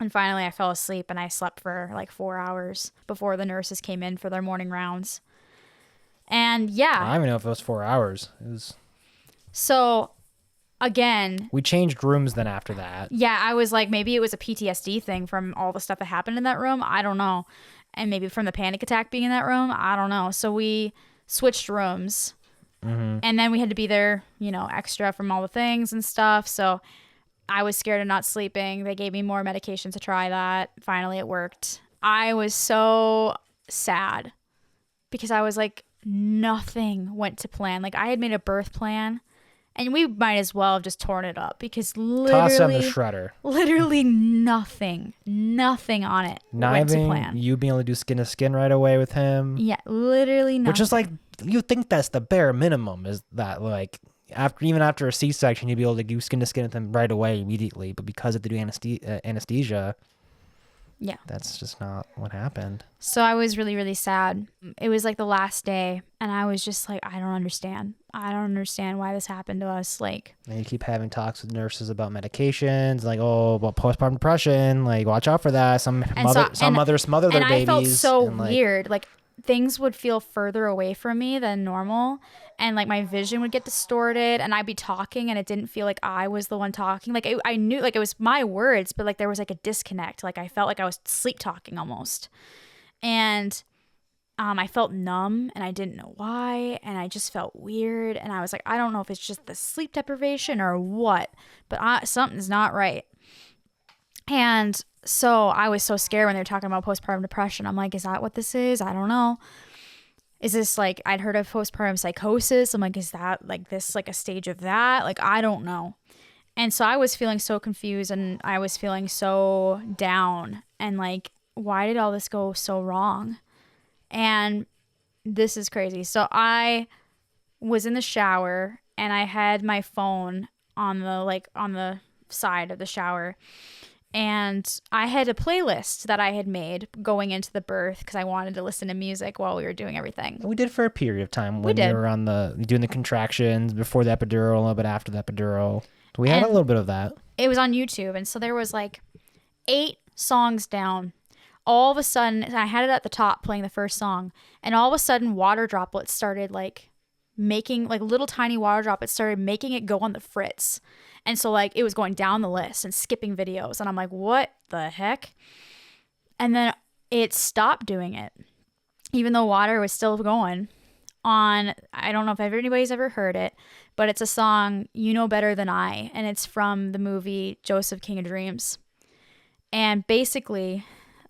And finally I fell asleep and I slept for like 4 hours before the nurses came in for their morning rounds. And yeah. I don't even know if it was 4 hours. It was. So again, we changed rooms then after that. Yeah, I was like, maybe it was a PTSD thing from all the stuff that happened in that room. I don't know. And maybe from the panic attack being in that room. I don't know. So we switched rooms. And then we had to be there, you know, extra from all the things and stuff. So I was scared of not sleeping. They gave me more medication to try that. Finally, it worked. I was so sad because I was like, nothing went to plan. Like I had made a birth plan. And we might as well have just torn it up because literally, toss on the shredder. Literally nothing on it went to plan. You being able to do skin to skin right away with him. Yeah, literally nothing. Which is like, you think that's the bare minimum is that like even after a C-section, you'd be able to do skin to skin with him right away immediately. But because of the anesthesia. Yeah. That's just not what happened. So I was really, really sad. It was like the last day, and I was just like, I don't understand. I don't understand why this happened to us. Like, and you keep having talks with nurses about medications, like, oh, about postpartum depression, like, watch out for that. Some mothers smother their babies. And I felt so weird. Like, things would feel further away from me than normal, and like my vision would get distorted, and I'd be talking and it didn't feel like I was the one talking. Like I knew like it was my words, but like there was like a disconnect. Like I felt like I was sleep talking almost, and I felt numb and I didn't know why, and I just felt weird, and I was like, I don't know if it's just the sleep deprivation or what, but something's not right. And so I was so scared when they were talking about postpartum depression. I'm like, is that what this is? I don't know. Is this like, I'd heard of postpartum psychosis. I'm like, is that like this, like a stage of that? Like, I don't know. And so I was feeling so confused, and I was feeling so down, and like, why did all this go so wrong? And this is crazy. So I was in the shower, and I had my phone on the side of the shower. And I had a playlist that I had made going into the birth because I wanted to listen to music while we were doing everything. We did for a period of time when you were doing the contractions before the epidural, a little bit after the epidural. We had a little bit of that. It was on YouTube. And so there was like 8 songs down. All of a sudden, I had it at the top playing the first song. And all of a sudden, water droplets started like making, like little tiny water droplets started making it go on the fritz. And so like it was going down the list and skipping videos. And I'm like, what the heck? And then it stopped doing it, even though water was still going on. I don't know if anybody's ever heard it, but it's a song, You Know Better Than I. And it's from the movie Joseph, King of Dreams. And basically,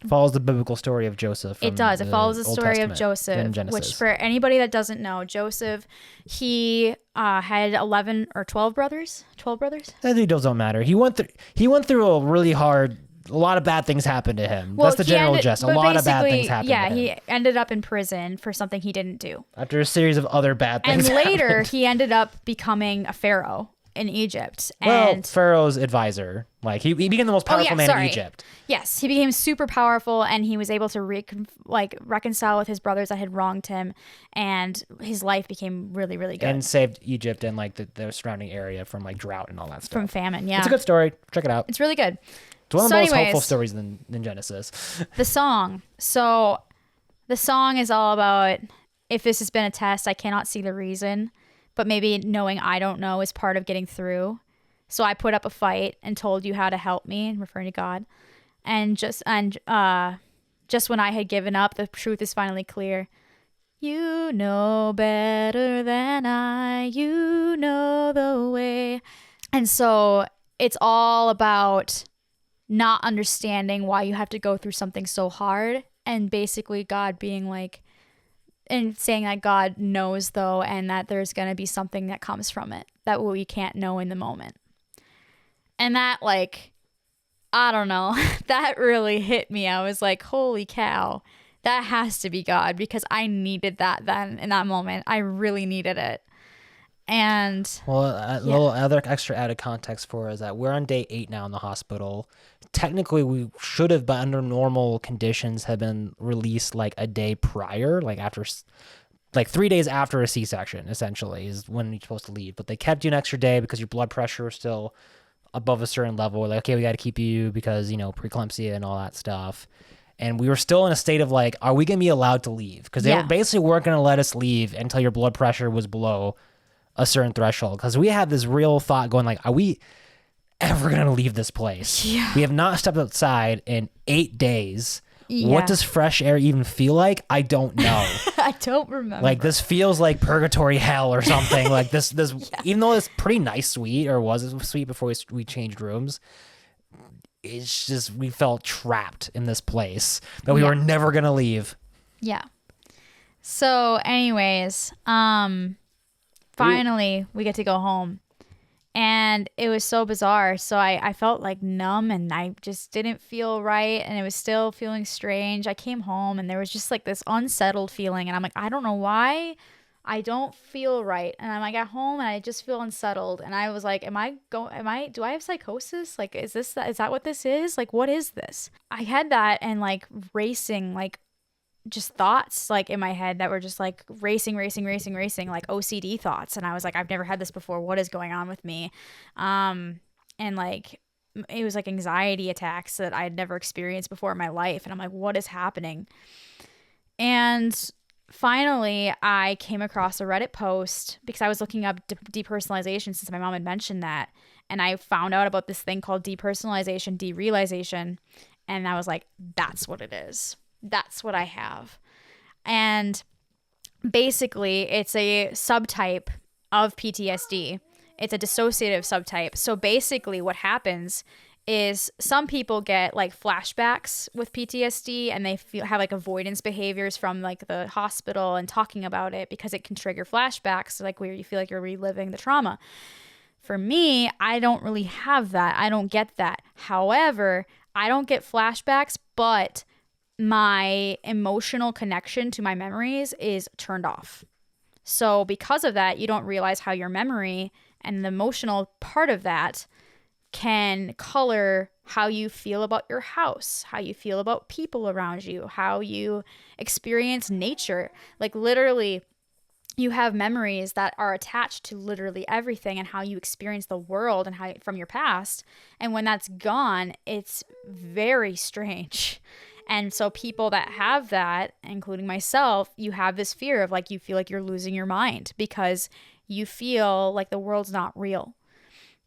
follows the biblical story of Joseph. It does. It follows the story of Joseph, which for anybody that doesn't know, Joseph, he had 11 or 12 brothers. 12 brothers? The details don't matter. He went through a really hard. A lot of bad things happened to him. Well, that's the general gist. A lot of bad things happened to him. Yeah, he ended up in prison for something he didn't do. After a series of other bad things. And later, he ended up becoming a pharaoh in Egypt. Well, Pharaoh's advisor. Like he became the most powerful man in Egypt. Yes, he became super powerful, and he was able to reconcile with his brothers that had wronged him, and his life became really, really good. And saved Egypt and like the surrounding area from like drought and all that stuff. From famine, yeah. It's a good story. Check it out. It's really good. It's one of the most hopeful stories in Genesis. The song. So the song is all about, if this has been a test, I cannot see the reason, but maybe knowing I don't know is part of getting through. So I put up a fight and told you how to help me, referring to God. And just when I had given up, the truth is finally clear. You know better than I, you know the way. And so it's all about not understanding why you have to go through something so hard, and basically God being like, and saying that God knows though, and that there's going to be something that comes from it that we can't know in the moment. And that, like, I don't know, that really hit me. I was like, holy cow, that has to be God, because I needed that then in that moment. I really needed it. And little other extra added context for is that we're on day 8 now in the hospital. Technically, we should have, but under normal conditions, have been released like a day prior, like after, like 3 days after a C-section, essentially, is when you're supposed to leave. But they kept you an extra day because your blood pressure was still above a certain level. We're like, okay, we got to keep you because, you know, preeclampsia and all that stuff. And we were still in a state of like, are we going to be allowed to leave? Because they basically weren't going to let us leave until your blood pressure was below a certain threshold. Because we had this real thought going like, are we ever going to leave this place? Yeah. We have not stepped outside in 8 days. Yeah. What does fresh air even feel like? I don't know. I don't remember. Like, this feels like purgatory hell or something. Like this even though it's pretty nice sweet, or was sweet before we changed rooms, it's just, we felt trapped in this place that we were never going to leave. Yeah. So anyways, finally we get to go home. And it was so bizarre. So I felt like numb, and I just didn't feel right. And it was still feeling strange. I came home and there was just like this unsettled feeling. And I'm like, I don't know why I don't feel right. And I'm like at home and I just feel unsettled. And I was like, do I have psychosis? Like, is that what this is? Like, what is this? I had that and like racing, like just thoughts like in my head that were just like racing, like OCD thoughts. And I was like, I've never had this before. What is going on with me? And like, it was like anxiety attacks that I had never experienced before in my life. And I'm like, what is happening? And finally, I came across a Reddit post because I was looking up depersonalization since my mom had mentioned that. And I found out about this thing called depersonalization, derealization. And I was like, that's what it is. That's what I have. And basically, it's a subtype of PTSD. It's a dissociative subtype. So basically, what happens is some people get like flashbacks with PTSD and they have like avoidance behaviors from like the hospital and talking about it because it can trigger flashbacks, like where you feel like you're reliving the trauma. For me, I don't really have that. I don't get that. However, I don't get flashbacks, but my emotional connection to my memories is turned off. So because of that, you don't realize how your memory and the emotional part of that can color how you feel about your house, how you feel about people around you, how you experience nature. Like literally, you have memories that are attached to literally everything and how you experience the world and how from your past. And when that's gone, it's very strange. And so people that have that, including myself, you have this fear of like, you feel like you're losing your mind because you feel like the world's not real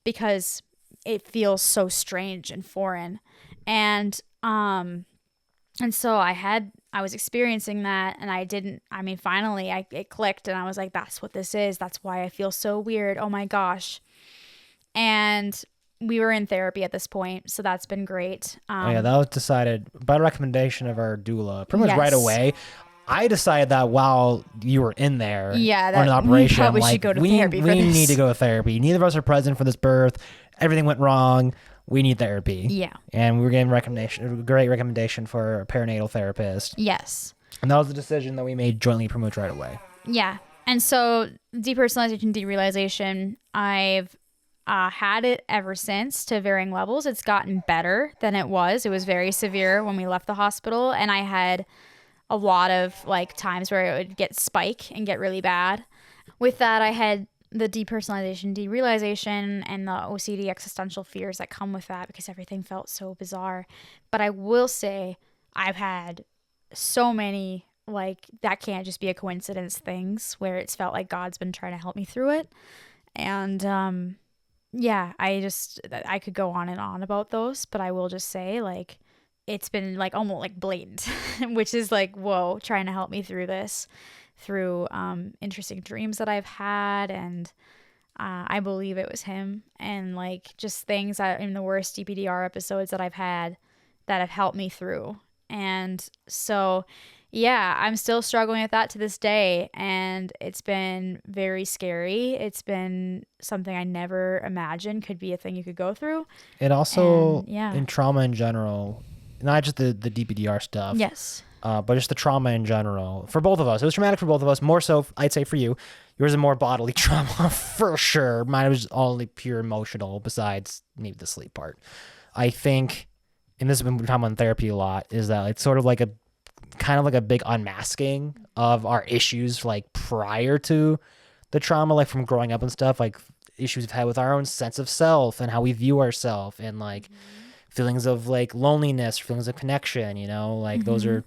because it feels so strange and foreign. And so I was experiencing that and finally it clicked and I was like, that's what this is. That's why I feel so weird. Oh my gosh. And we were in therapy at this point, so that's been great. That was decided by recommendation of our doula pretty much right away. I decided that while you were in there on an operation, we should go to therapy for this. We need to go to therapy. Neither of us are present for this birth. Everything went wrong. We need therapy. Yeah. And we were getting a great recommendation for a perinatal therapist. Yes. And that was the decision that we made jointly pretty much right away. Yeah. And so depersonalization, derealization, I've had it ever since to varying levels. It's gotten better than it was. It was very severe when we left the hospital. And I had a lot of like times where it would get spike and get really bad. With that, I had the depersonalization, derealization, and the OCD existential fears that come with that because everything felt so bizarre. But I will say I've had so many, like, that can't just be a coincidence things where it's felt like God's been trying to help me through it. And I could go on and on about those, but I will just say like it's been like almost like blatant, which is like, whoa, trying to help me through this. Through interesting dreams that I've had, and I believe it was him, and like just things that in the worst DPDR episodes that I've had that have helped me through. And so I'm still struggling with that to this day, and it's been very scary. It's been something I never imagined could be a thing you could go through. It also in trauma in general, not just the DPDR stuff. Yes. But just the trauma in general for both of us. It was traumatic for both of us. More so, I'd say for you. Yours is more bodily trauma for sure. Mine was only pure emotional besides maybe the sleep part. I think, and this has been talking about in therapy a lot, is that it's sort of like a kind of like a big unmasking of our issues like prior to the trauma, like from growing up and stuff, like issues we've had with our own sense of self and how we view ourselves and like feelings of like loneliness, feelings of connection, like those are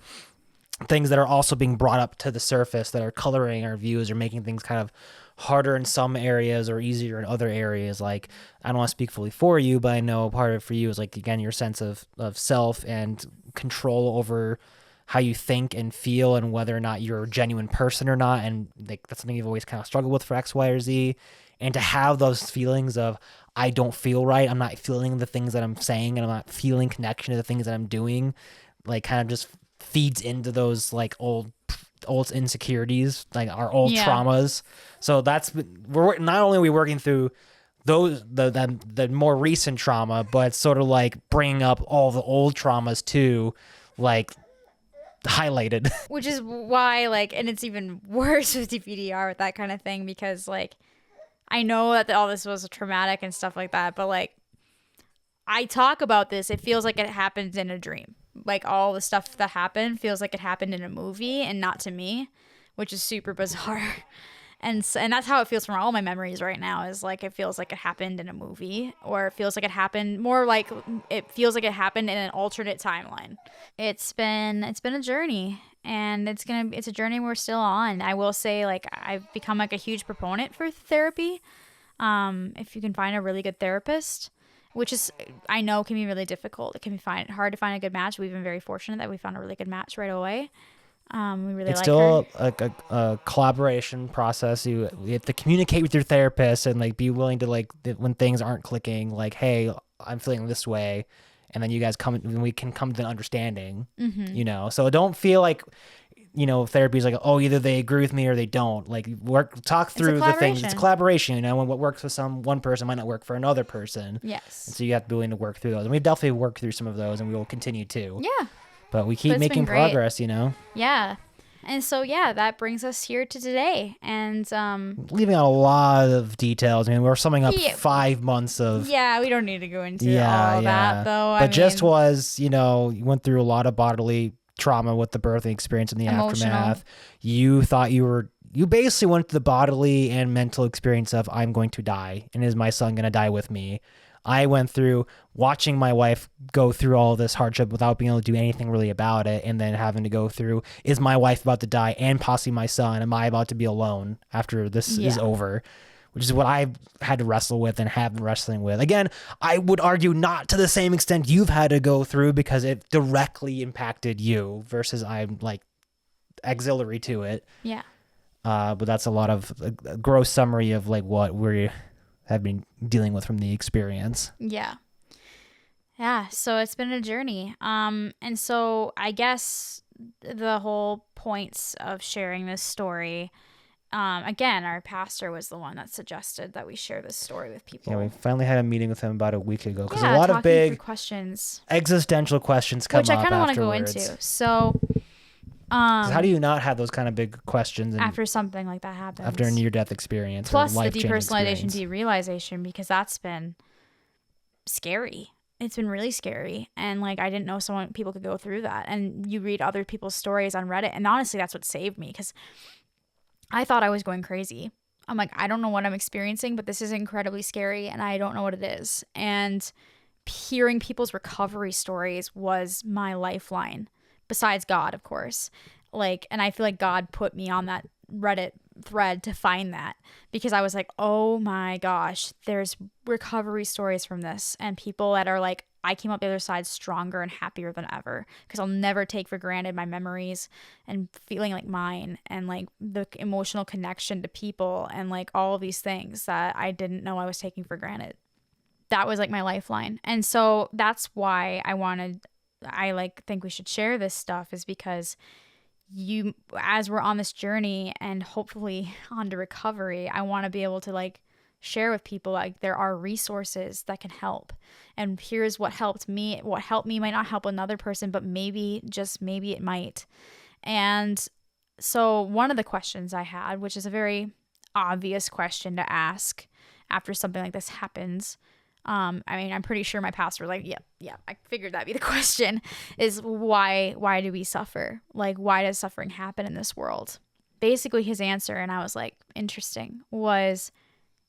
things that are also being brought up to the surface that are coloring our views or making things kind of harder in some areas or easier in other areas. Like, I don't want to speak fully for you, but I know part of it for you is like, again, your sense of self and control over how you think and feel and whether or not you're a genuine person or not. And like, that's something you've always kind of struggled with for X, Y, or Z. And to have those feelings of, I don't feel right, I'm not feeling the things that I'm saying, and I'm not feeling connection to the things that I'm doing, like kind of just feeds into those like old insecurities, like our old traumas. So we're not only are we working through those the more recent trauma, but it's sort of like bringing up all the old traumas too, like highlighted. Which is why, like, and it's even worse with DPDR with that kind of thing, because, like, I know that all this was traumatic and stuff like that, but, like, I talk about this, it feels like it happened in a dream. Like, all the stuff that happened feels like it happened in a movie and not to me, which is super bizarre. And that's how it feels from all my memories right now, is like it feels like it happened in a movie, or it feels like it happened more like it feels like it happened in an alternate timeline. It's been a journey, and it's a journey we're still on. I will say, like, I've become like a huge proponent for therapy. If you can find a really good therapist, which is, I know, can be really difficult. It can be hard to find a good match. We've been very fortunate that we found a really good match right away. We really it's like still her. a collaboration process. You have to communicate with your therapist and like be willing to, like, when things aren't clicking, like, hey, I'm feeling this way, and then you guys we can come to an understanding. You know, so don't feel like, you know, therapy is like, oh, either they agree with me or they don't. Like, talk through the things. It's a collaboration. You know, when what works for one person might not work for another person. Yes. And so you have to be willing to work through those, and we definitely work through some of those, and we will continue to. Yeah. But we keep making progress, you know? Yeah. And so, yeah, that brings us here to today. And leaving out a lot of details. I mean, we're summing up 5 months of... Yeah, we don't need to go into all of that, though. But just was, you know, you went through a lot of bodily trauma with the birthing experience and the aftermath. You thought you basically went to the bodily and mental experience of, I'm going to die, and is my son going to die with me? I went through watching my wife go through all this hardship without being able to do anything really about it, and then having to go through, is my wife about to die and possibly my son? Am I about to be alone after this is over? Which is what I've had to wrestle with and have been wrestling with. Again, I would argue not to the same extent you've had to go through, because it directly impacted you versus I'm like auxiliary to it. Yeah. But that's a lot of a gross summary of like what we have been dealing with from the experience. Yeah. Yeah. So it's been a journey. And so I guess the whole points of sharing this story, again, our pastor was the one that suggested that we share this story with people. Yeah, we finally had a meeting with him about a week ago, because a lot of big questions, existential questions come up, which I kind of want to go into. So, how do you not have those kind of big questions after something like that happens? After a near-death experience, plus or the depersonalization, derealization, because that's been scary. It's been really scary, and like I didn't know people could go through that. And you read other people's stories on Reddit, and honestly, that's what saved me, because I thought I was going crazy. I'm like, I don't know what I'm experiencing, but this is incredibly scary, and I don't know what it is. And hearing people's recovery stories was my lifeline. Besides God, of course. Like, and I feel like God put me on that Reddit thread to find that, because I was like, oh my gosh, there's recovery stories from this, and people that are like, I came up the other side stronger and happier than ever, because I'll never take for granted my memories and feeling like mine, and like the emotional connection to people, and like all of these things that I didn't know I was taking for granted. That was like my lifeline. And so that's why I like think we should share this stuff, is because as we're on this journey and hopefully on to recovery, I want to be able to like share with people, like, there are resources that can help, and here's what helped me. What helped me might not help another person, but maybe, just maybe, it might. And so one of the questions I had, which is a very obvious question to ask after something like this happens, I mean, I'm pretty sure my pastor was like, yeah, I figured that'd be the question, is why do we suffer? Like, why does suffering happen in this world? Basically his answer, and I was like, interesting, was,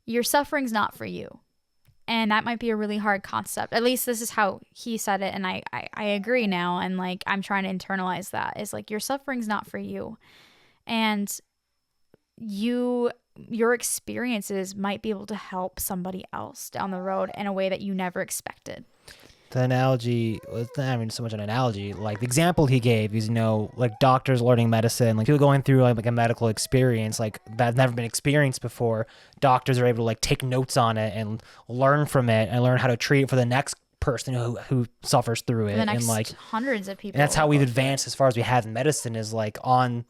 your suffering's not for you. And that might be a really hard concept. At least this is how he said it, and I agree now, and like I'm trying to internalize that. Is like, your suffering's not for you, and your experiences might be able to help somebody else down the road in a way that you never expected. The analogy was not even so much an analogy. Like, the example he gave is, you know, like doctors learning medicine, like people going through like a medical experience like that's never been experienced before. Doctors are able to like take notes on it and learn from it and learn how to treat it for the next person who suffers through it. The next and like hundreds of people. And that's how we've advanced as far as we have in medicine, is like on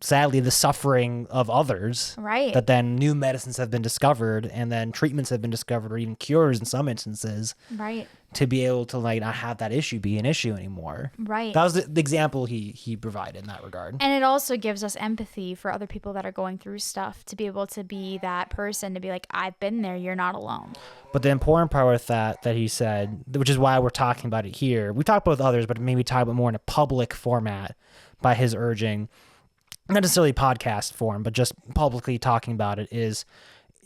sadly the suffering of others. Right. That then new medicines have been discovered, and then treatments have been discovered, or even cures in some instances. Right. To be able to like not have that issue be an issue anymore. Right. That was the example he provided in that regard. And it also gives us empathy for other people that are going through stuff, to be able to be that person, to be like, I've been there, you're not alone. But the important part with that he said, which is why we're talking about it here, we talked about with others, but maybe talk about more in a public format by his urging, not necessarily podcast form, but just publicly talking about it, is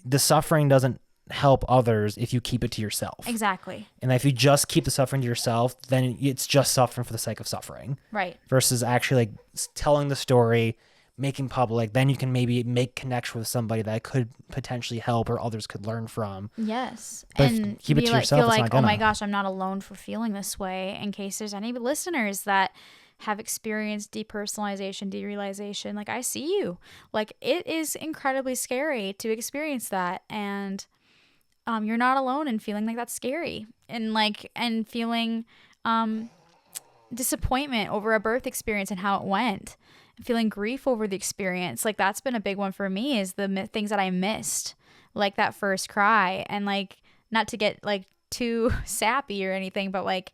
the suffering doesn't help others if you keep it to yourself. Exactly. And if you just keep the suffering to yourself, then it's just suffering for the sake of suffering. Right. Versus actually like telling the story, making public, then you can maybe make connection with somebody that could potentially help or others could learn from. Yes. But and keep it to yourself, feel it's like, not gonna. oh my gosh, I'm not alone for feeling this way, in case there's any listeners that have experienced depersonalization, derealization. Like, I see you. Like, it is incredibly scary to experience that. And you're not alone in feeling like that's scary, and feeling disappointment over a birth experience and how it went, and feeling grief over the experience. Like, that's been a big one for me, is the things that I missed, like that first cry. And like, not to get like too sappy or anything, but like,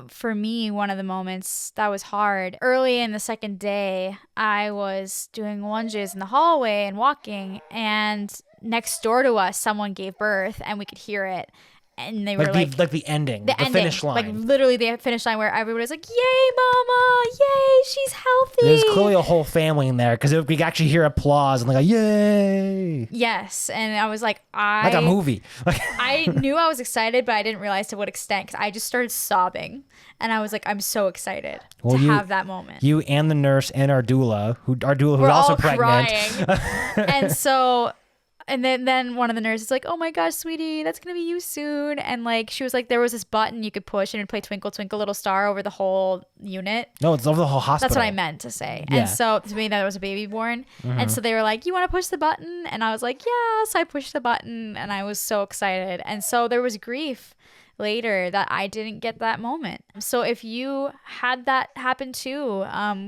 for me, one of the moments that was hard, early in the second day, I was doing lunges in the hallway and walking, and next door to us, someone gave birth, and we could hear it. And they were like the ending, the finish line. Like literally the finish line, where everybody was like, yay, mama, yay, she's healthy. There's clearly a whole family in there, because we could actually hear applause and like a yay. Yes. And I was like, like a movie. I knew I was excited, but I didn't realize to what extent, because I just started sobbing. And I was like, I'm so excited to have that moment. You and the nurse and our doula, who's also pregnant. And so... And then one of the nurses like, oh my gosh, sweetie, that's going to be you soon. And like, she was like, there was this button you could push and it'd play Twinkle, Twinkle, Little Star over the whole unit. No, it's over the whole hospital. That's what I meant to say. Yeah. And so to me, that was a baby born. And so they were like, you want to push the button? And I was like, yeah. So I pushed the button, and I was so excited. And so there was grief later that I didn't get that moment. So if you had that happen too,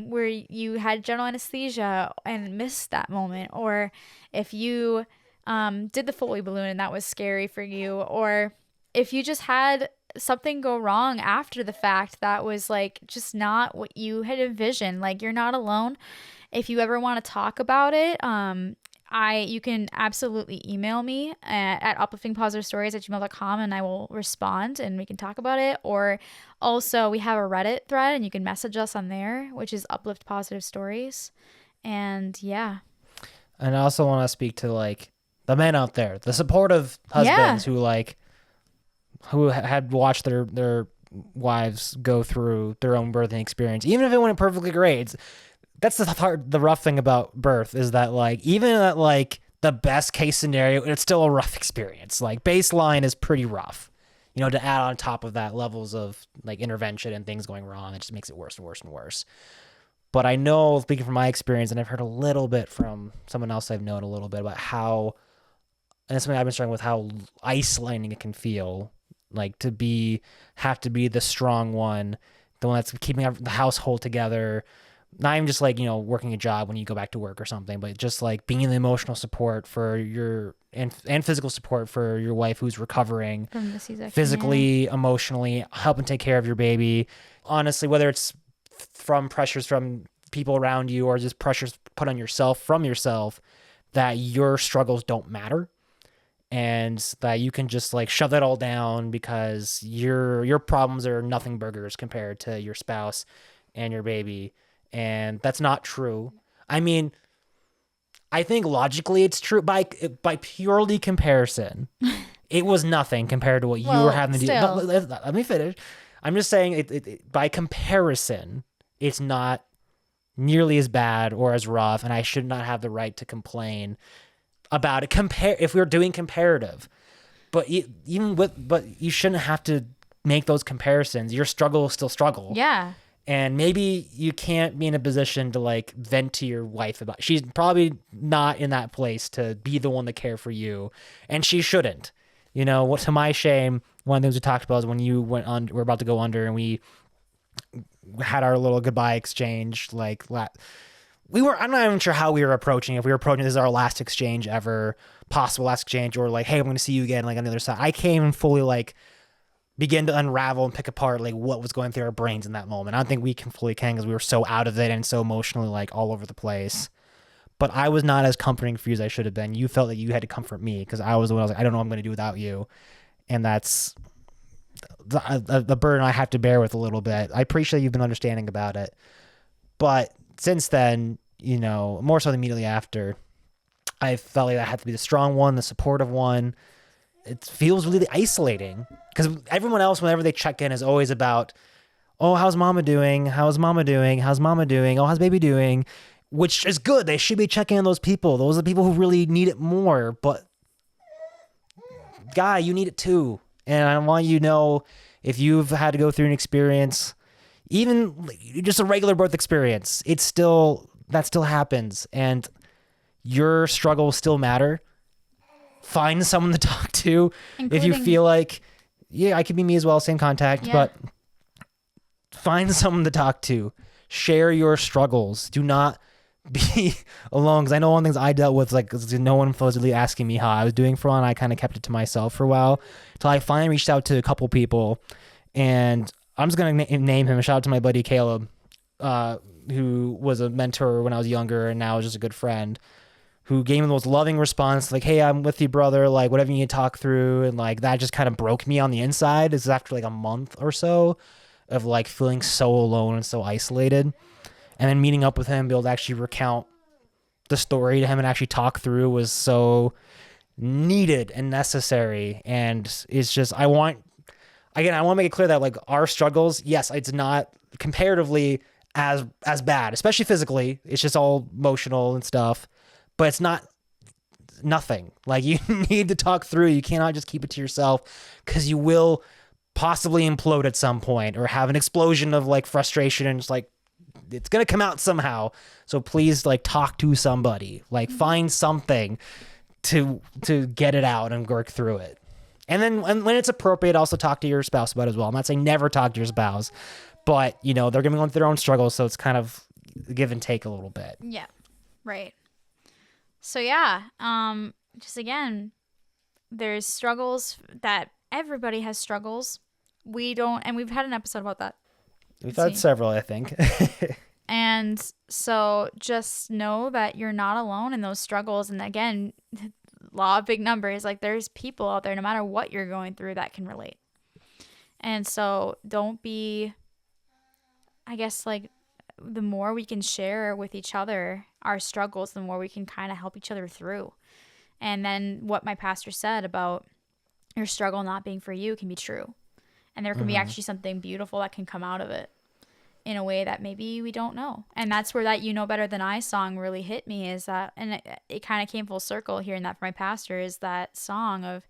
where you had general anesthesia and missed that moment, or if you did the Foley balloon and that was scary for you, or if you just had something go wrong after the fact that was like just not what you had envisioned, like, you're not alone. If you ever want to talk about it, you can absolutely email me at upliftingpositivestories@gmail.com, and I will respond and we can talk about it. Or also, we have a Reddit thread and you can message us on there, which is Uplift Positive Stories. And yeah. And I also want to speak to like the men out there, the supportive husbands who had watched their wives go through their own birthing experience, even if it went perfectly great. That's the rough thing about birth, is that like, even at like the best case scenario, it's still a rough experience. Like, baseline is pretty rough, to add on top of that levels of like intervention and things going wrong, it just makes it worse and worse and worse. But I know, speaking from my experience, and I've heard a little bit from someone else I've known a little bit about how, and it's something I've been struggling with, how isolating it can feel, like have to be the strong one, the one that's keeping the household together. Not even just like, working a job when you go back to work or something, but just like being the emotional support for and physical support for your wife who's recovering from the C-section, physically, emotionally, helping take care of your baby. Honestly, whether it's from pressures from people around you or just pressures put on yourself from yourself, that your struggles don't matter, and that you can just like shove that all down because your problems are nothing burgers compared to your spouse and your baby. And that's not true. I mean, I think logically it's true by purely comparison. It was nothing compared to what you were having to do. But let me finish. I'm just saying it by comparison, it's not nearly as bad or as rough, and I should not have the right to complain about it. If we were doing comparative, but you shouldn't have to make those comparisons. Your struggle is still struggle. Yeah. And maybe you can't be in a position to like vent to your wife about. She's probably not in that place to be the one to care for you, and she shouldn't. To my shame, one of the things we talked about is when you we're about to go under, and we had our little goodbye exchange like I'm not even sure how we were approaching. If we were approaching this is our last exchange ever, possible last exchange, or like, hey, I'm going to see you again, like on the other side. I can't even fully like begin to unravel and pick apart like what was going through our brains in that moment. I don't think we can fully because we were so out of it and so emotionally like all over the place. But I was not as comforting for you as I should have been. You felt that you had to comfort me because I was the one I was like, I don't know what I'm going to do without you. And that's the burden I have to bear with a little bit. I appreciate you've been understanding about it. But since then, you know, more so immediately after, I felt like I had to be the strong one, the supportive one. It feels really isolating because everyone else, whenever they check in, is always about, oh, how's mama doing? How's mama doing? How's mama doing? Oh, how's baby doing? Which is good. They should be checking on those people. Those are the people who really need it more. But guy, you need it too. And I want you to know if you've had to go through an experience, even just a regular birth experience, that still happens. And your struggles still matter. Find someone to talk to. If you feel like, yeah, I could be me as well, same contact, but find someone to talk to. Share your struggles. Do not be alone, because I know one of the things I dealt with, like, no one was really asking me how I was doing for one. I kind of kept it to myself for a while until I finally reached out to a couple people, and I'm just gonna name him. A shout out to my buddy Caleb, who was a mentor when I was younger and now is just a good friend, who gave me the most loving response, like, hey, I'm with you, brother, like whatever you need to talk through. And like that just kind of broke me on the inside. This is after like a month or so of like feeling so alone and so isolated. And then meeting up with him, be able to actually recount the story to him and actually talk through was so needed and necessary. And it's just, I want to make it clear that like our struggles, yes, it's not comparatively as bad, especially physically. It's just all emotional and stuff, but it's not nothing. Like you need to talk through. You cannot just keep it to yourself, because you will possibly implode at some point or have an explosion of like frustration, and just like, it's going to come out somehow. So please like talk to somebody, like find something to get it out and work through it. And then when it's appropriate, also talk to your spouse about it as well. I'm not saying never talk to your spouse, but you know, they're going to be going through their own struggles. So it's kind of give and take a little bit. Yeah. Right. So yeah, just again, there's struggles that everybody has struggles. And we've had an episode about that. We've had several, I think. And so just know that you're not alone in those struggles. And again, law of big numbers, like there's people out there, no matter what you're going through, that can relate. And so don't be, I guess, like the more we can share with each other our struggles, the more we can kind of help each other through. And then what my pastor said about your struggle not being for you can be true. And there can be actually something beautiful that can come out of it in a way that maybe we don't know. And that's where that You Know Better Than I song really hit me, is that, and it kind of came full circle hearing that from my pastor, is that song of,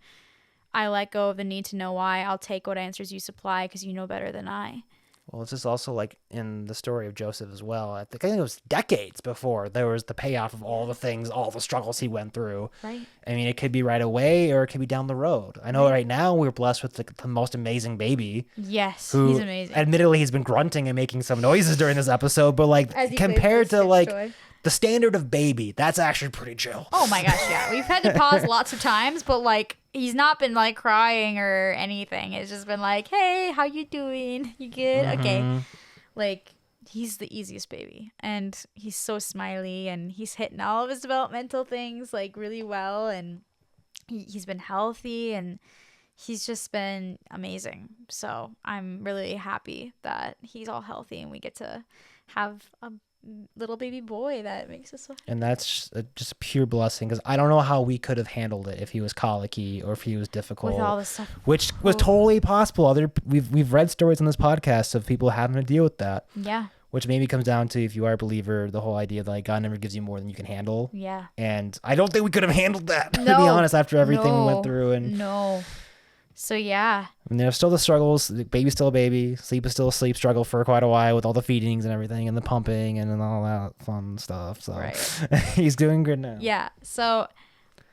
I let go of the need to know why. I'll take what answers you supply because you know better than I. Well, it's just also like in the story of Joseph as well. I think it was decades before there was the payoff of all the things, all the struggles he went through. Right. I mean, it could be right away or it could be down the road. I know right now we're blessed with the most amazing baby. Yes, who, he's amazing. Admittedly, he's been grunting and making some noises during this episode, but like compared to like the standard of baby, that's actually pretty chill. Oh my gosh, yeah. We've had to pause lots of times, but like he's not been like crying or anything. It's just been like, hey, how you doing? You good? Okay. Like, he's the easiest baby, and he's so smiley, and he's hitting all of his developmental things like really well, and he's been healthy, and he's just been amazing. So I'm really happy that he's all healthy and we get to have a little baby boy that makes us so happy. And that's just a pure blessing, because I don't know how we could have handled it if he was colicky or if he was difficult with all this stuff, which was totally possible. We've read stories on this podcast of people having to deal with that, which maybe comes down to, if you are a believer, the whole idea that like God never gives you more than you can handle. And I don't think we could have handled that, to be honest, after everything we went through. And so yeah, and there's still the struggles. The baby's still a baby. Sleep is still a sleep struggle for quite a while with all the feedings and everything and the pumping and all that fun stuff. So he's doing good now. Yeah. So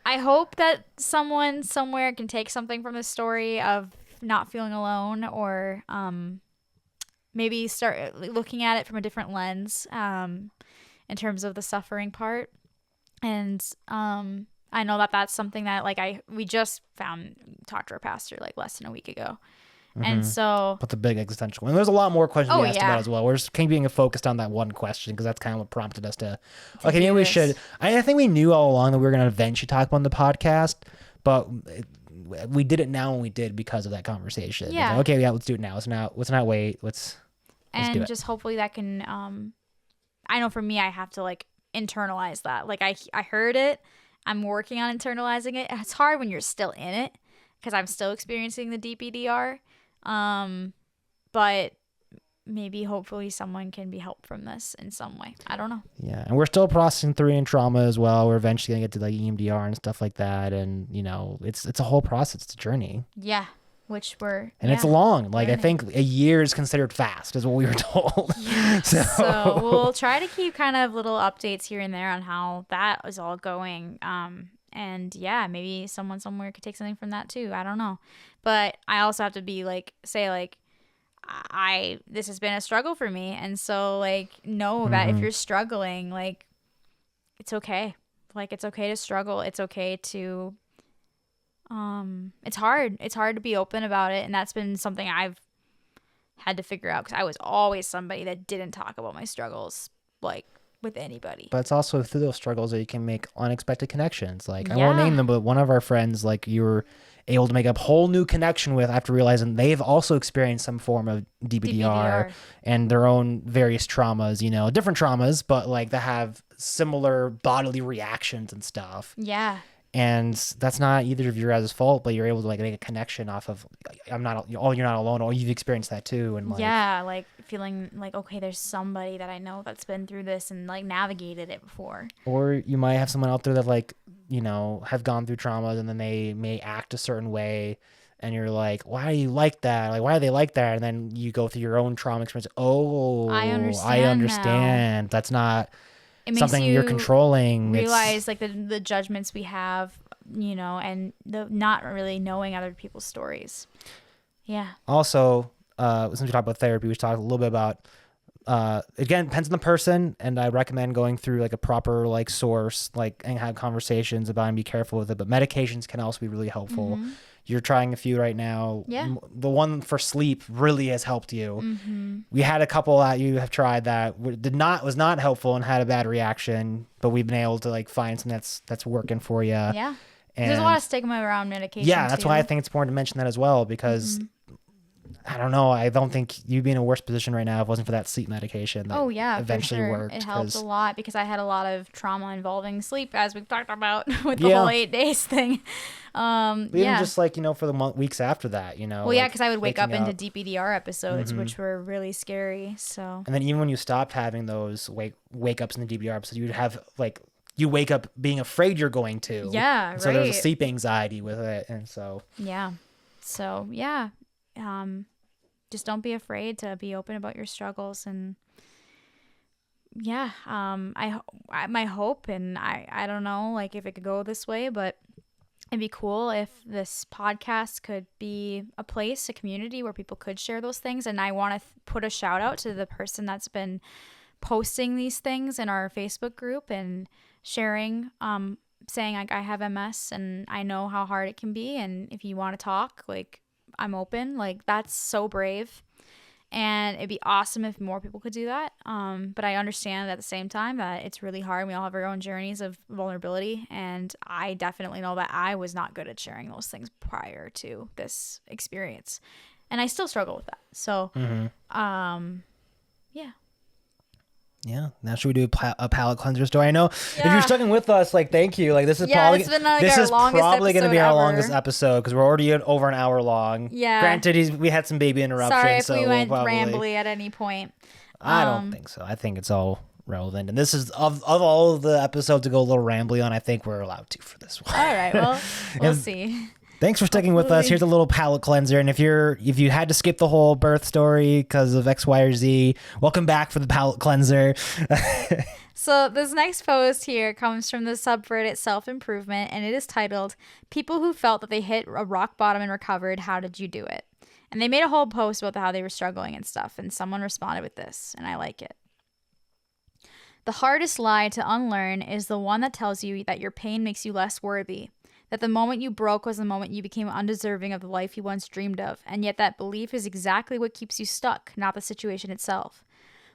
I hope that someone somewhere can take something from this story of not feeling alone, or maybe start looking at it from a different lens. in terms of the suffering part. And I know that that's something that like we just talked to our pastor like less than a week ago. And so, but the big existential one. There's a lot more questions we asked yeah. about as well. We're just kind of being focused on that one question because that's kind of what prompted us to okay, maybe we should. I think we knew all along that we were going to eventually talk about on the podcast, but we did it now when we did because of that conversation. Yeah. Like, okay, yeah, let's do it now. Let's not wait. Let's do it. Just hopefully that can. I know for me, I have to like internalize that. Like I heard it. I'm working on internalizing it. It's hard when you're still in it because I'm still experiencing the DPDR. But maybe hopefully someone can be helped from this in some way. I don't know. Yeah. And we're still processing 3 and trauma as well. We're eventually going to get to like EMDR and stuff like that. And you know, it's a whole process. It's a journey. Yeah. Which it's long. Like learning. I think a year is considered fast is what we were told. Yeah. So we'll try to keep kind of little updates here and there on how that is all going. And yeah, maybe someone somewhere could take something from that too. I don't know. But I also have to be like, say like, this has been a struggle for me. And so like, know that if you're struggling, like it's okay. Like it's okay to struggle. It's okay to, it's hard. It's hard to be open about it. And that's been something I've had to figure out because I was always somebody that didn't talk about my struggles, like with anybody. But it's also through those struggles that you can make unexpected connections. Like I won't name them, but one of our friends, like you were able to make a whole new connection with after realizing they've also experienced some form of DPDR and their own various traumas, you know, different traumas, but like that have similar bodily reactions and stuff. Yeah. And that's not either of your guys' fault, but you're able to like make a connection off of you're not alone, or you've experienced that too. And like, yeah, like feeling like, okay, there's somebody that I know that's been through this and like navigated it before. Or you might have someone out there that like, you know, have gone through traumas and then they may act a certain way and you're like, why do you like that? Like, why are they like that? And then you go through your own trauma experience. Oh, I understand. That's not something you're controlling. Realize like the judgments we have, you know, and the not really knowing other people's stories. Yeah. Also, since we talked about therapy, we talked a little bit about again, depends on the person, and I recommend going through like a proper like source, like, and have conversations about it and be careful with it. But medications can also be really helpful. You're trying a few right now. Yeah. The one for sleep really has helped you. We had a couple that you have tried that was not helpful and had a bad reaction, but we've been able to like find something that's working for you. Yeah. And there's a lot of stigma around medication. Yeah, that's why I think it's important to mention that as well, because I don't know. I don't think you'd be in a worse position right now if it wasn't for that sleep medication. That eventually worked. It helped a lot because I had a lot of trauma involving sleep, as we've talked about with the whole 8 days thing. Even just like, you know, for the weeks after that, you know. Well, yeah, because I would wake up into DPDR episodes, which were really scary. So. And then even when you stopped having those wake ups in the DPDR episodes, you'd have like, you wake up being afraid you're going to. Yeah, right. So there's a sleep anxiety with it, and so. Yeah. So yeah. Just don't be afraid to be open about your struggles. And yeah, my hope, and I don't know, like if it could go this way, but it'd be cool if this podcast could be a place, a community where people could share those things. And I want to put a shout out to the person that's been posting these things in our Facebook group and sharing, saying like, I have MS and I know how hard it can be. And if you want to talk, like, I'm open. Like, that's so brave, and it'd be awesome if more people could do that. But I understand at the same time that it's really hard. We all have our own journeys of vulnerability, and I definitely know that I was not good at sharing those things prior to this experience, and I still struggle with that. So, yeah. Yeah. Now should we do a palate cleanser story? I know if you're sticking with us, like, thank you. Like, this is probably going to be our longest episode because we're already over an hour long. Yeah. Granted, we had some baby interruptions. Sorry if we went rambly at any point. I don't think so. I think it's all relevant. And this is of all of the episodes to go a little rambly on, I think we're allowed to for this one. All right. Well, we'll see. Thanks for sticking with us. Here's a little palate cleanser. And if you had to skip the whole birth story because of X, Y, or Z, welcome back for the palate cleanser. So this next post here comes from the subreddit Self-Improvement, and it is titled, People Who Felt That They Hit a Rock Bottom and Recovered, How Did You Do It? And they made a whole post about how they were struggling and stuff, and someone responded with this, and I like it. The hardest lie to unlearn is the one that tells you that your pain makes you less worthy, that the moment you broke was the moment you became undeserving of the life you once dreamed of, and yet that belief is exactly what keeps you stuck, not the situation itself.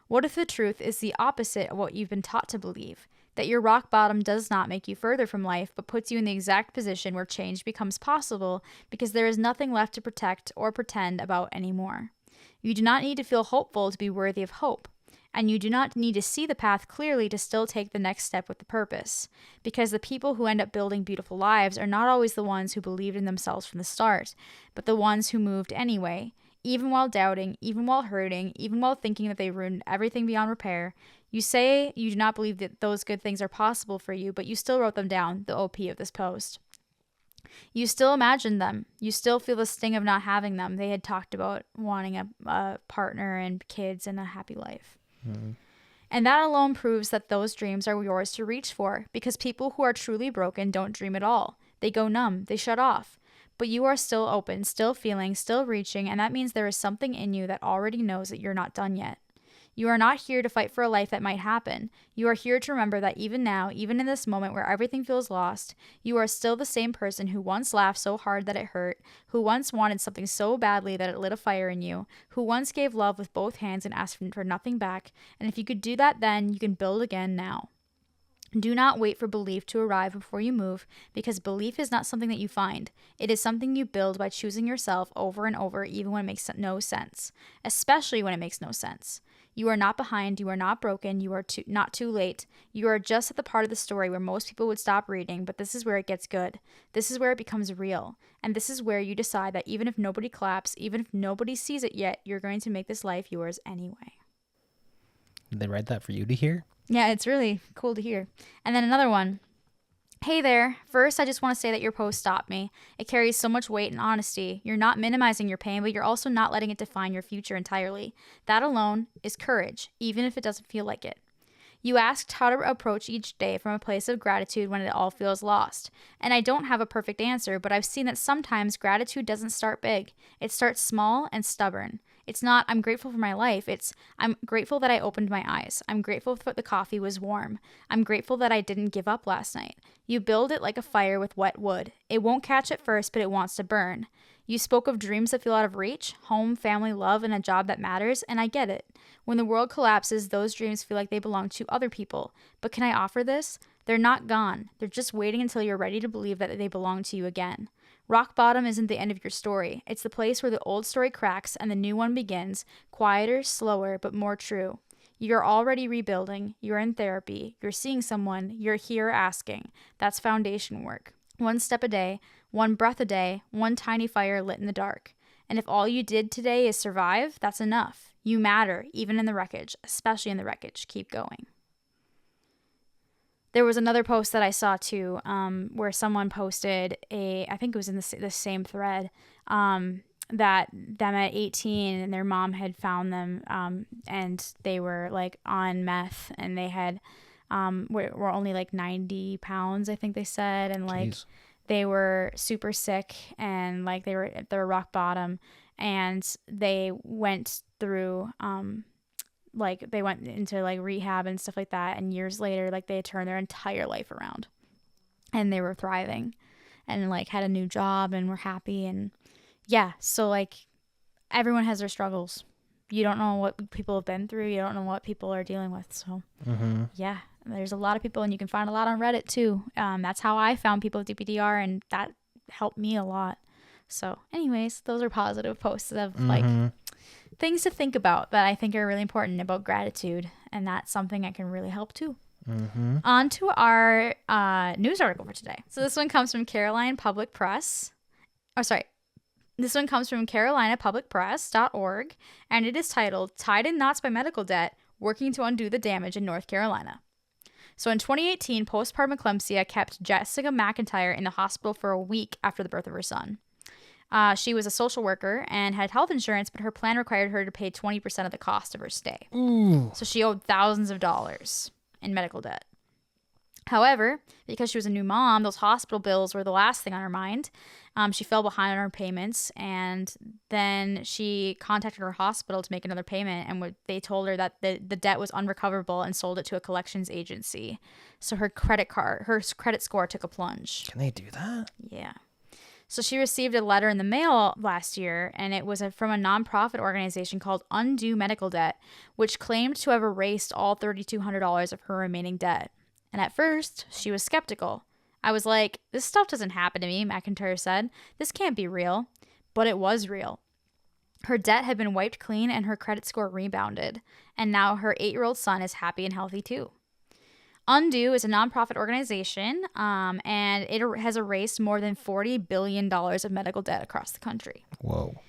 What if the truth is the opposite of what you've been taught to believe? That your rock bottom does not make you further from life, but puts you in the exact position where change becomes possible because there is nothing left to protect or pretend about anymore. You do not need to feel hopeful to be worthy of hope. And you do not need to see the path clearly to still take the next step with the purpose. Because the people who end up building beautiful lives are not always the ones who believed in themselves from the start, but the ones who moved anyway. Even while doubting, even while hurting, even while thinking that they ruined everything beyond repair. You say you do not believe that those good things are possible for you, but you still wrote them down, the OP of this post. You still imagined them. You still feel the sting of not having them. They had talked about wanting a partner and kids and a happy life. Mm-hmm. And that alone proves that those dreams are yours to reach for, because people who are truly broken don't dream at all. They go numb. They shut off. But you are still open, still feeling, still reaching, and that means there is something in you that already knows that you're not done yet. You are not here to fight for a life that might happen. You are here to remember that even now, even in this moment where everything feels lost, you are still the same person who once laughed so hard that it hurt, who once wanted something so badly that it lit a fire in you, who once gave love with both hands and asked for nothing back. And if you could do that then, you can build again now. Do not wait for belief to arrive before you move, because belief is not something that you find. It is something you build by choosing yourself over and over, even when it makes no sense, especially when it makes no sense. You are not behind. You are not broken. You are not too late. You are just at the part of the story where most people would stop reading, but this is where it gets good. This is where it becomes real. And this is where you decide that even if nobody claps, even if nobody sees it yet, you're going to make this life yours anyway. Did they write that for you to hear? Yeah, it's really cool to hear. And then another one. Hey there. First, I just want to say that your post stopped me. It carries so much weight and honesty. You're not minimizing your pain, but you're also not letting it define your future entirely. That alone is courage, even if it doesn't feel like it. You asked how to approach each day from a place of gratitude when it all feels lost. And I don't have a perfect answer, but I've seen that sometimes gratitude doesn't start big. It starts small and stubborn. It's not, I'm grateful for my life. It's, I'm grateful that I opened my eyes. I'm grateful that the coffee was warm. I'm grateful that I didn't give up last night. You build it like a fire with wet wood. It won't catch at first, but it wants to burn. You spoke of dreams that feel out of reach, home, family, love, and a job that matters, and I get it. When the world collapses, those dreams feel like they belong to other people. But can I offer this? They're not gone. They're just waiting until you're ready to believe that they belong to you again. Rock bottom isn't the end of your story. It's the place where the old story cracks and the new one begins, quieter, slower, but more true. You're already rebuilding. You're in therapy. You're seeing someone. You're here asking. That's foundation work. One step a day, one breath a day, one tiny fire lit in the dark. And if all you did today is survive, that's enough. You matter, even in the wreckage, especially in the wreckage. Keep going. There was another post that I saw too, where someone posted I think it was in the same thread, that them at 18 and their mom had found them, and they were like on meth, and they had, were only like 90 pounds, I think they said. And like, Jeez. They were super sick, and like they were at their rock bottom, and they went through, like they went into like rehab and stuff like that, and years later, like they had turned their entire life around, and they were thriving, and like had a new job and were happy. And yeah, so like everyone has their struggles. You don't know what people have been through. You don't know what people are dealing with. So yeah, there's a lot of people, and you can find a lot on Reddit too. That's how I found people with DPDR, and that helped me a lot. So anyways, those are positive posts of like things to think about that I think are really important about gratitude, and that's something that can really help too. On to our news article for today. So this one comes from Carolina Public Press. This one comes from carolinapublicpress.org, and it is titled "Tied in Knots by Medical Debt, Working to Undo the Damage in North Carolina." So in 2018, postpartum eclampsia kept Jessica McIntyre in the hospital for a week after the birth of her son. She was a social worker and had health insurance, but her plan required her to pay 20% of the cost of her stay. Ooh. So she owed thousands of dollars in medical debt. However, because she was a new mom, those hospital bills were the last thing on her mind. She fell behind on her payments, and then she contacted her hospital to make another payment, and they told her that the debt was unrecoverable and sold it to a collections agency. So her credit score took a plunge. Can they do that? Yeah. So she received a letter in the mail last year, and it was from a nonprofit organization called Undo Medical Debt, which claimed to have erased all $3,200 of her remaining debt. And at first, she was skeptical. I was like, this stuff doesn't happen to me, McIntyre said. This can't be real. But it was real. Her debt had been wiped clean and her credit score rebounded. And now her 8-year-old son is happy and healthy too. Undo is a nonprofit organization, and it has erased more than $40 billion of medical debt across the country. Whoa.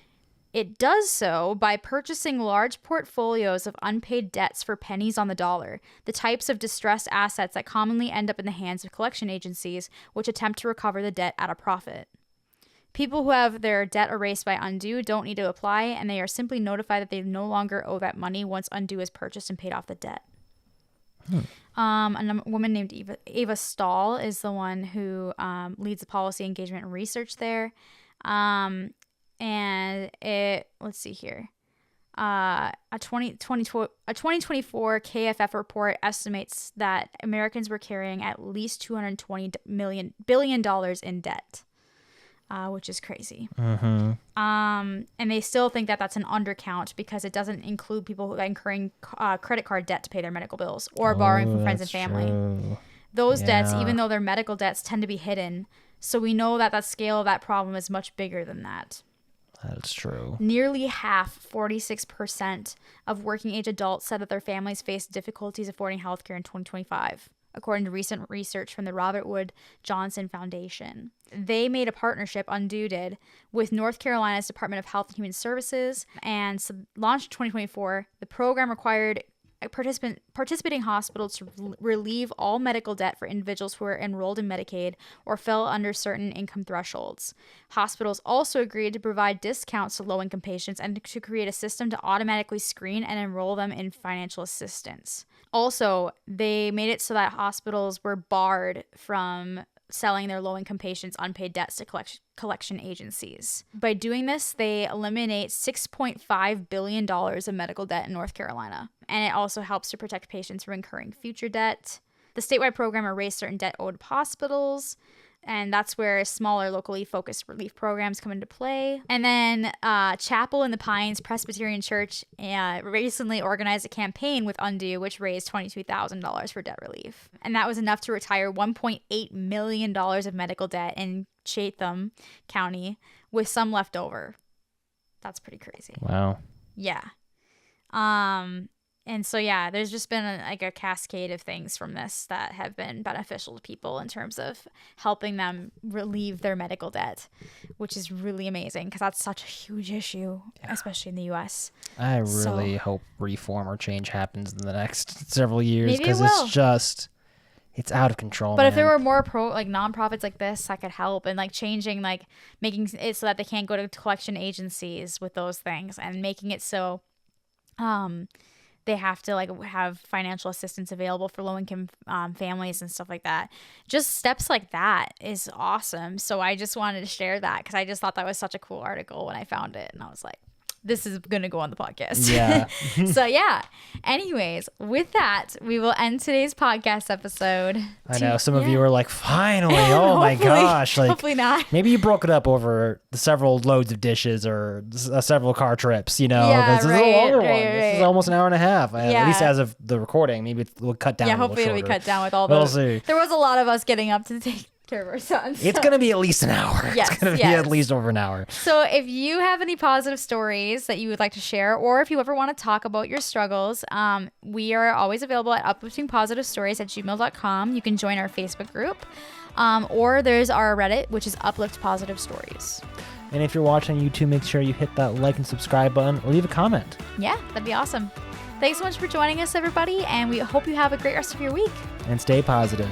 It does so by purchasing large portfolios of unpaid debts for pennies on the dollar, the types of distressed assets that commonly end up in the hands of collection agencies, which attempt to recover the debt at a profit. People who have their debt erased by Undo don't need to apply, and they are simply notified that they no longer owe that money once Undo is purchased and paid off the debt. A woman named Ava Stahl is the one who leads the policy engagement and research there. And let's see here. A 2024 KFF report estimates that Americans were carrying at least $220 billion in debt, which is crazy. Mm-hmm. And they still think that that's an undercount because it doesn't include people who are incurring credit card debt to pay their medical bills or borrowing from friends and family. True. Those debts, even though they're medical debts, tend to be hidden. So we know that the scale of that problem is much bigger than that. That's true. Nearly half, 46%, of working age adults said that their families faced difficulties affording healthcare in 2025, according to recent research from the Robert Wood Johnson Foundation. They made a partnership, Undo did, with North Carolina's Department of Health and Human Services, and launched in 2024. The program required participating hospitals to relieve all medical debt for individuals who are enrolled in Medicaid or fell under certain income thresholds. Hospitals also agreed to provide discounts to low-income patients and to create a system to automatically screen and enroll them in financial assistance. Also, they made it so that hospitals were barred from selling their low-income patients unpaid debts to collection agencies. By doing this, they eliminate $6.5 billion of medical debt in North Carolina. And it also helps to protect patients from incurring future debt. The statewide program erased certain debt owed to hospitals, and that's where smaller locally focused relief programs come into play. And then Chapel in the Pines Presbyterian Church recently organized a campaign with Undo, which raised $22,000 for debt relief. And that was enough to retire $1.8 million of medical debt in Chatham County, with some left over. That's pretty crazy. Wow. Yeah. And so, yeah, there's just been a cascade of things from this that have been beneficial to people in terms of helping them relieve their medical debt, which is really amazing because that's such a huge issue, especially in the U.S. I really hope reform or change happens in the next several years because it's out of control. But if there were more nonprofits like this that could help and changing, making it so that they can't go to collection agencies with those things and making it so they have to have financial assistance available for low-income families and stuff like that. Just steps like that is awesome. So I just wanted to share that because I just thought that was such a cool article when I found it. And I was like, this is going to go on the podcast. Yeah. So yeah. Anyways, with that, we will end today's podcast episode. I know some of you are like, finally, oh my gosh. Hopefully not. Maybe you broke it up over the several loads of dishes or several car trips, Yeah, this is a longer one. This is almost an hour and a half. At least as of the recording. Maybe we'll cut down a little shorter. Hopefully it'll be cut down with all those. We'll see. There was a lot of us getting up to take care of our sons. It's going to be at least an hour. Yes, it's going to be at least over an hour. So if you have any positive stories that you would like to share, or if you ever want to talk about your struggles, we are always available at upliftingpositivestories@gmail.com. You can join our Facebook group, or there's our Reddit, which is Uplift Positive Stories. And if you're watching on YouTube, make sure you hit that like and subscribe button or leave a comment. Yeah, that'd be awesome. Thanks so much for joining us, everybody, and we hope you have a great rest of your week. And stay positive.